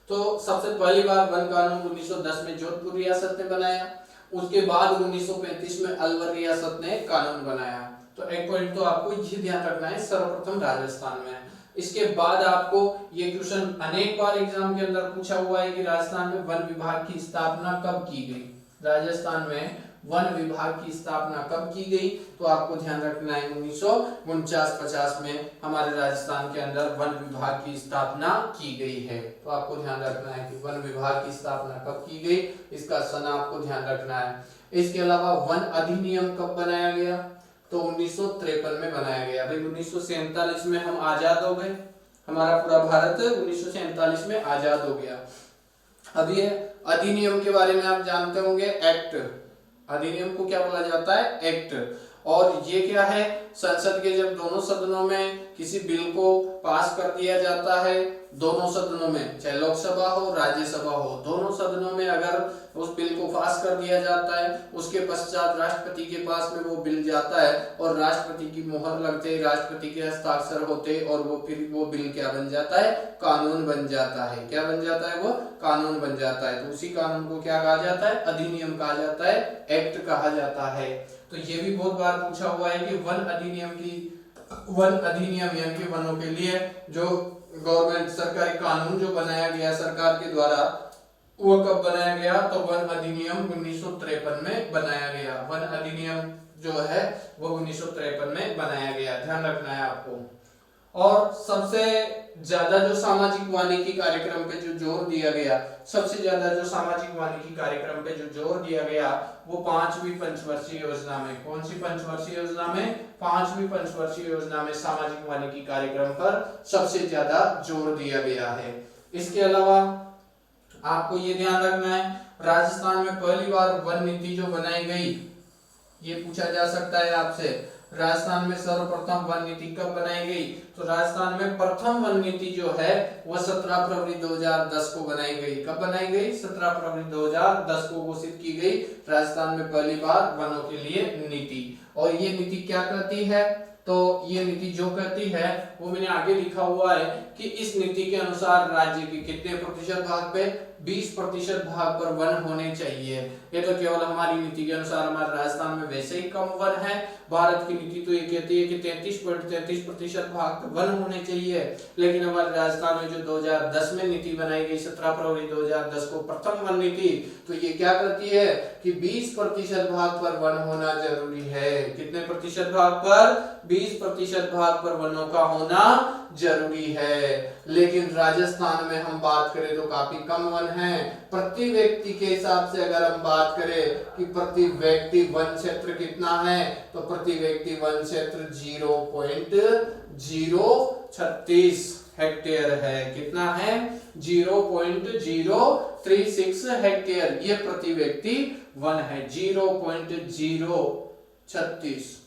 तो सबसे पहली बार वन कानून 1910 में जोधपुर रियासत ने बनाया। उसके बाद 1935 में अलवर रियासत ने कानून बनाया। तो एक पॉइंट तो आपको ये ध्यान रखना है, सर्वप्रथम राजस्थान में। इसके बाद आपको ये क्वेश्चन अनेक बार एग्जाम के अंदर पूछा हुआ है कि राजस्थान में वन विभाग की स्थापना कब की गई? राजस्थान में वन विभाग की स्थापना कब की गई? तो आपको ध्यान रखना है 1949-50 में हमारे राजस्थान के अंदर वन विभाग की स्थापना की गई है। तो आपको ध्यान रखना है कि वन विभाग की स्थापना कब की गई, इसका सन आपको ध्यान रखना है। इसके अलावा वन अधिनियम कब बनाया गया? तो 1953 में बनाया गया। भाई 1947 में हम आजाद हो गए, हमारा पूरा भारत 1947 में आजाद हो गया। अब ये अधिनियम के बारे में आप जानते होंगे, एक्ट। अधिनियम को क्या बोला जाता है? एक्ट। और ये क्या है? संसद के जब दोनों सदनों में किसी बिल को पास कर दिया जाता है, दोनों सदनों में, चाहे लोकसभा हो राज्यसभा हो, दोनों सदनों में अगर उस बिल को पास कर दिया जाता है, उसके पश्चात राष्ट्रपति के पास में वो बिल जाता है और राष्ट्रपति की मोहर लगते, राष्ट्रपति के हस्ताक्षर होते और वो फिर वो बिल क्या बन जाता है? कानून बन जाता है। क्या बन जाता है? वो कानून बन जाता है। तो उसी कानून को क्या कहा जाता है? अधिनियम कहा जाता है, एक्ट कहा जाता है। तो ये भी बहुत बार पूछा हुआ है कि वन अधिनियम यानी कि वनों के लिए जो गवर्नमेंट सरकारी कानून जो बनाया गया सरकार के द्वारा, वो कब बनाया गया? तो वन अधिनियम 1953 में बनाया गया। वन अधिनियम जो है वो 1953 में बनाया गया, ध्यान रखना है आपको। और सबसे ज्यादा जो सामाजिक वानिकी कार्यक्रम पे जो जोर दिया गया, सबसे ज्यादा जो सामाजिक वानिकी कार्यक्रम पे जो जोर दिया गया, वो 5वीं पंचवर्षीय योजना में। कौन सी पंचवर्षीय योजना में? 5वीं पंचवर्षीय योजना में सामाजिक वानिकी कार्यक्रम पर सबसे ज्यादा जोर दिया गया है। इसके अलावा आपको ये ध्यान रखना है, राजस्थान में पहली बार वन नीति जो बनाई गई, ये पूछा जा सकता है आपसे, राजस्थान में सर्वप्रथम वन नीति कब बनाई गई? तो राजस्थान में प्रथम वन नीति जो है वह 17 फरवरी 2010 को बनाई गई। कब बनाई गई? 17 फरवरी 2010 को घोषित की गई राजस्थान में पहली बार वनों के लिए नीति। और ये नीति क्या कहती है? तो ये नीति जो कहती है वो मैंने आगे लिखा हुआ है कि इस नीति के अनुसार राज्य के कितने प्रतिशत भाग पे? 20% भाग पर वन होने चाहिए। ये तो केवल हमारी नीति के अनुसार, हमारे राजस्थान में वैसे ही कम वन है। भारत की नीति तो ये कहती है कि 33.33% भाग पर वन होने चाहिए, लेकिन हमारे राजस्थान में जो 2010 में नीति बनाई गई 17 फरवरी 2010 को प्रथम वन नीति, तो ये क्या करती है कि 20% भाग पर वन होना जरूरी है। कितने प्रतिशत भाग पर? 20% भाग पर वनों का होना जरूरी है। लेकिन राजस्थान में हम बात करें तो काफी कम वन है। प्रति व्यक्ति के हिसाब से अगर हम बात करें कि प्रति व्यक्ति वन क्षेत्र कितना है, तो प्रति व्यक्ति वन क्षेत्र 0.036 हेक्टेयर है। कितना है? 0.036 हेक्टेयर ये प्रति व्यक्ति वन है। 0.036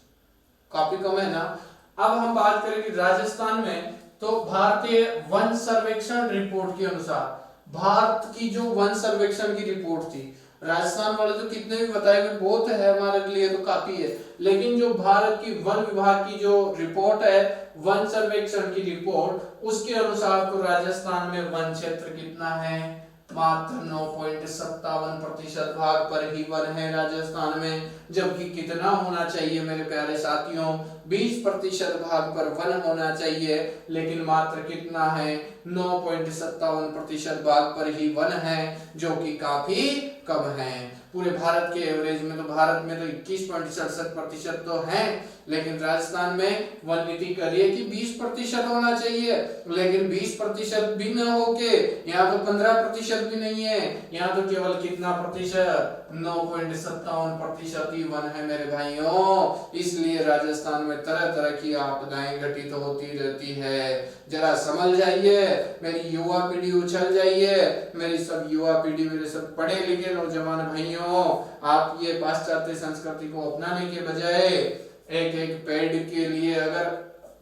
काफी कम है ना। अब हम बात करें कि राजस्थान में, तो भारतीय वन सर्वेक्षण रिपोर्ट के अनुसार, भारत की जो वन सर्वेक्षण की रिपोर्ट थी राजस्थान वाले तो कितने भी बताए हुए बहुत है, हमारे लिए तो काफी है, लेकिन जो भारत की वन विभाग की जो रिपोर्ट है, वन सर्वेक्षण की रिपोर्ट, उसके अनुसार तो राजस्थान में वन क्षेत्र कितना है, मात्र 9.57% भाग पर ही वन है राजस्थान में, जबकि कितना होना चाहिए मेरे प्यारे साथियों, 20% भाग पर वन होना चाहिए, लेकिन मात्र कितना है, 9.57% भाग पर ही वन है, जो कि काफी कम है। पूरे भारत के एवरेज में तो भारत में तो 21.67% तो है, लेकिन राजस्थान में वन नीति करिए कि 20% होना चाहिए, लेकिन 20% भी न होके यहाँ तो 15% भी नहीं है, यहाँ तो केवल कितना प्रतिशत, 9.57% ही वन है मेरे भाइयों। इसलिए राजस्थान में तरह तरह की आपदाएं घटित होती रहती है। जरा समझ जाइए मेरी युवा पीढ़ी, उछल जाइए मेरी सब युवा पीढ़ी, मेरे सब पढ़े लिखे नौजवान भाइयों, आप ये पाश्चात्य संस्कृति को अपनाने के बजाय एक एक पेड़ के लिए, अगर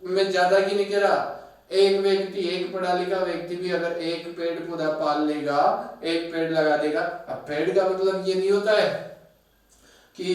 मैं ज्यादा की नहीं कह रहा, एक व्यक्ति, एक पढ़ा लिखा व्यक्ति भी अगर एक पेड़ पौधा पाल लेगा, एक पेड़ लगा देगा। अब पेड़ का मतलब ये नहीं होता है कि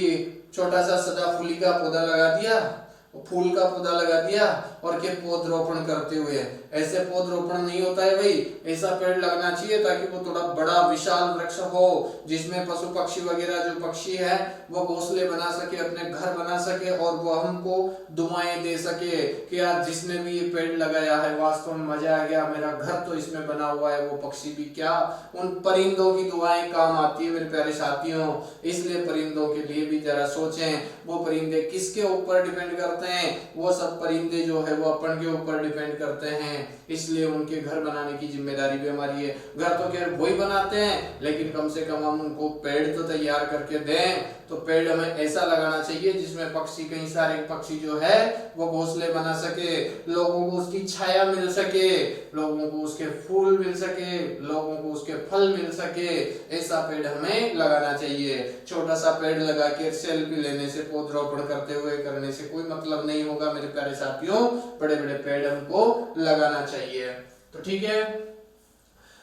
छोटा सा सदाफूली का पौधा लगा दिया, फूल का पौधा लगा दिया और के पौधरोपण करते हुए, ऐसे पौधरोपण नहीं होता है भाई। ऐसा पेड़ लगना चाहिए ताकि वो थोड़ा बड़ा विशाल वृक्ष हो, जिसमें पशु पक्षी वगैरह जो पक्षी है वो घोंसले बना सके, अपने घर बना सके, और वो हमको दुआएं दे सके कि यार जिसने भी ये पेड़ लगाया है वास्तव में मजा आ गया, मेरा घर तो इसमें बना हुआ है। वो पक्षी भी क्या, उन परिंदों की दुआएं काम आती है मेरे प्यारे साथियों। इसलिए परिंदों के लिए भी जरा सोचें, वो परिंदे किसके ऊपर डिपेंड करते हैं, वो सब परिंदे जो है वो अपन के ऊपर डिपेंड करते हैं, इसलिए उनके घर बनाने की जिम्मेदारी भी हमारी है। घर तो खैर वही बनाते हैं, लेकिन कम से कम हम उनको पेड़ तो तैयार करके दें। तो पेड़ हमें ऐसा लगाना चाहिए जिसमें पक्षी, कई सारे पक्षी जो है वो घोंसले बना सके, लोगों को उसकी छाया मिल सके, लोगों को उसके फूल मिल सके, लोगों को उसके फल मिल सके, ऐसा पेड़ हमें लगाना चाहिए। छोटा सा पेड़ लगा के सेल्फी लेने से, पौधरोपण करते हुए करने से कोई मतलब नहीं होगा मेरे प्यारे साथियों। बड़े बड़े पेड़ हमको लगाना चाहिए। तो ठीक है,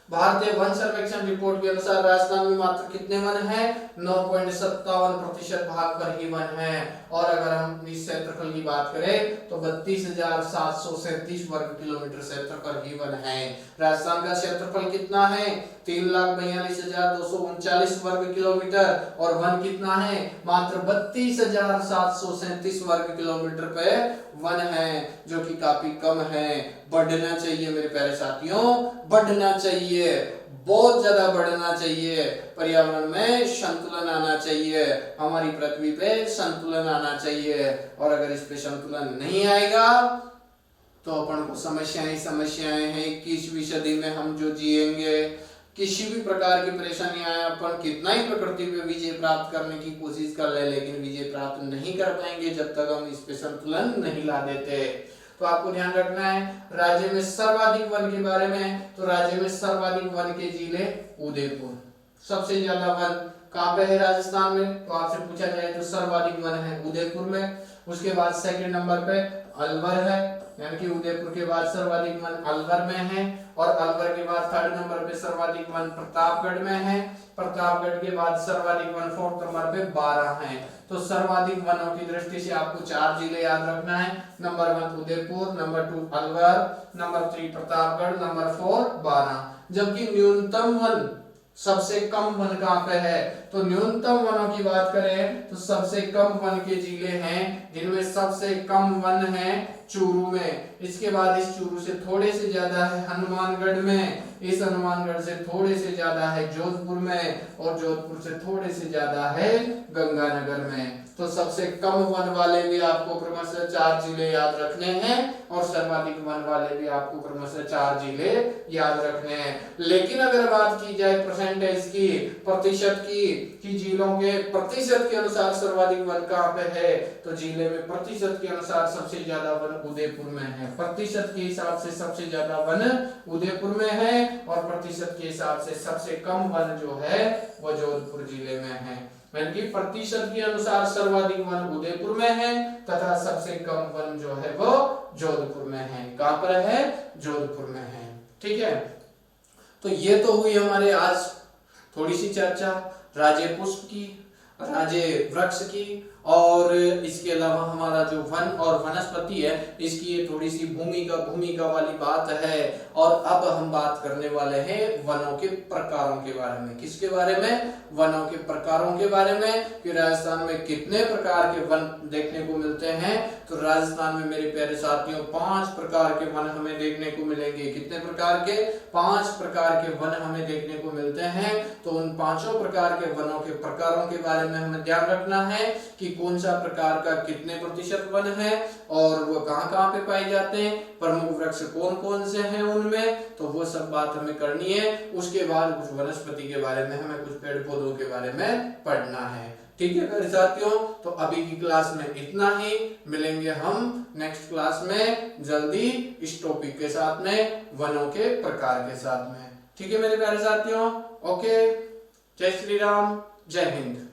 भारतीय वन सर्वेक्षण रिपोर्ट के अनुसार राजस्थान में मात्र कितने वन हैं, 9.57% भाग पर ही वन है। और अगर हम इस क्षेत्रफल की बात करें तो 32,737 वर्ग किलोमीटर क्षेत्रफल ही वन है। राजस्थान का क्षेत्रफल कितना है, 3,42,239 वर्ग किलोमीटर, और वन कितना है, मात्र 32,737 वर्ग किलोमीटर पे वन है, जो कि काफी कम है। बढ़ना चाहिए मेरे प्यारे साथियों, बढ़ना चाहिए, बहुत ज्यादा बढ़ना चाहिए। पर्यावरण में संतुलन आना चाहिए, हमारी पृथ्वी पे संतुलन आना चाहिए। और अगर इस पे संतुलन नहीं आएगा तो अपन को समस्याएं हैं। 21वीं सदी में हम जो जिएंगे, किसी भी प्रकार की परेशानी आए, अपन कितना ही प्रकृति पे विजय प्राप्त करने की कोशिश कर ले, लेकिन विजय प्राप्त नहीं कर पाएंगे जब तक हम इस पे संतुलन नहीं ला देते। तो आपको ध्यान रखना है राज्य में सर्वाधिक वन के बारे में। तो राज्य में सर्वाधिक वन के जिले उदयपुर, सबसे ज्यादा वन कहाँ पे है राजस्थान में, तो आपसे पूछा जाए तो सर्वाधिक वन है उदयपुर में। उसके बाद सेकंड नंबर पे अलवर है, यानी कि उदयपुर के बाद सर्वाधिक वन अलवर में है। और अलवर के बाद थर्ड नंबर पे सर्वाधिक वन प्रतापगढ़ में है। प्रतापगढ़ के बाद सर्वाधिक वन फोर्थ नंबर पे 12 है। तो सर्वाधिक वनों की दृष्टि से आपको 4 जिले याद रखना है। Number 1 Udaipur, number 2 Alwar, number 3 Pratapgarh, number 4 12। जबकि न्यूनतम वन, सबसे कम वन कहाँ पे है, तो न्यूनतम वनों की बात करें तो सबसे कम वन के जिले हैं, जिनमें सबसे कम वन है चूरू में। इसके बाद इस चूरू से थोड़े से ज्यादा है हनुमानगढ़ में, इस हनुमानगढ़ से थोड़े से ज्यादा है जोधपुर में, और जोधपुर से थोड़े से ज्यादा है गंगानगर में। तो सबसे कम वन वाले भी आपको क्रमशः 4 जिले याद रखने हैं, और सर्वाधिक वन वाले भी आपको क्रमशः 4 जिले याद रखने हैं। लेकिन अगर बात की जाए परसेंटेज की, प्रतिशत की, कि जिलों के प्रतिशत के अनुसार सर्वाधिक वन कहाँ पे है, तो जिले में प्रतिशत के अनुसार सबसे ज्यादा वन उदयपुर में है। प्रतिशत के हिसाब से सबसे ज्यादा वन उदयपुर में है, और प्रतिशत के हिसाब से सबसे कम वन जो है वो जोधपुर जिले में है। यानी कि प्रतिशत के अनुसार सर्वाधिक वन उदयपुर में है, तथा सबसे कम वन जो है वो जोधपुर में है। कहां पर है, जोधपुर में है। ठीक है, तो ये तो हुई हमारे आज थोड़ी सी चर्चा राजे पुष्प की, राजे वृक्ष की, और इसके अलावा हमारा जो वन और वनस्पति है इसकी ये थोड़ी सी भूमिका वाली बात है। और अब हम बात करने वाले हैं वनों के प्रकारों के बारे में। किसके बारे में? वनों के प्रकारों के बारे में कि राजस्थान में कितने प्रकार के वन देखने को मिलते हैं। तो राजस्थान में मेरे प्यारे साथियों 5 प्रकार के वन हमें देखने को मिलेंगे। कितने प्रकार के? 5 प्रकार के वन हमें देखने को मिलते हैं। तो उन 5 प्रकार के वनों के प्रकारों के बारे में हमें ध्यान रखना है कि कौन सा प्रकार का कितने प्रतिशत वन है और वो कहाँ पे पाए जाते हैं, प्रमुख वृक्ष कौन कौन से हैं उनमें, तो वो सब बात हमें करनी है। उसके बाद कुछ वनस्पति के बारे में हमें कुछ पेड़ पौधों के बारे में पढ़ना है। ठीक है मेरे साथियों, तो अभी की क्लास में इतना ही। मिलेंगे हम नेक्स्ट क्लास में जल्दी इस टॉपिक के साथ में, वनों के प्रकार के साथ में। ठीक है मेरे प्यारे साथियों, ओके, जय श्री राम, जय हिंद।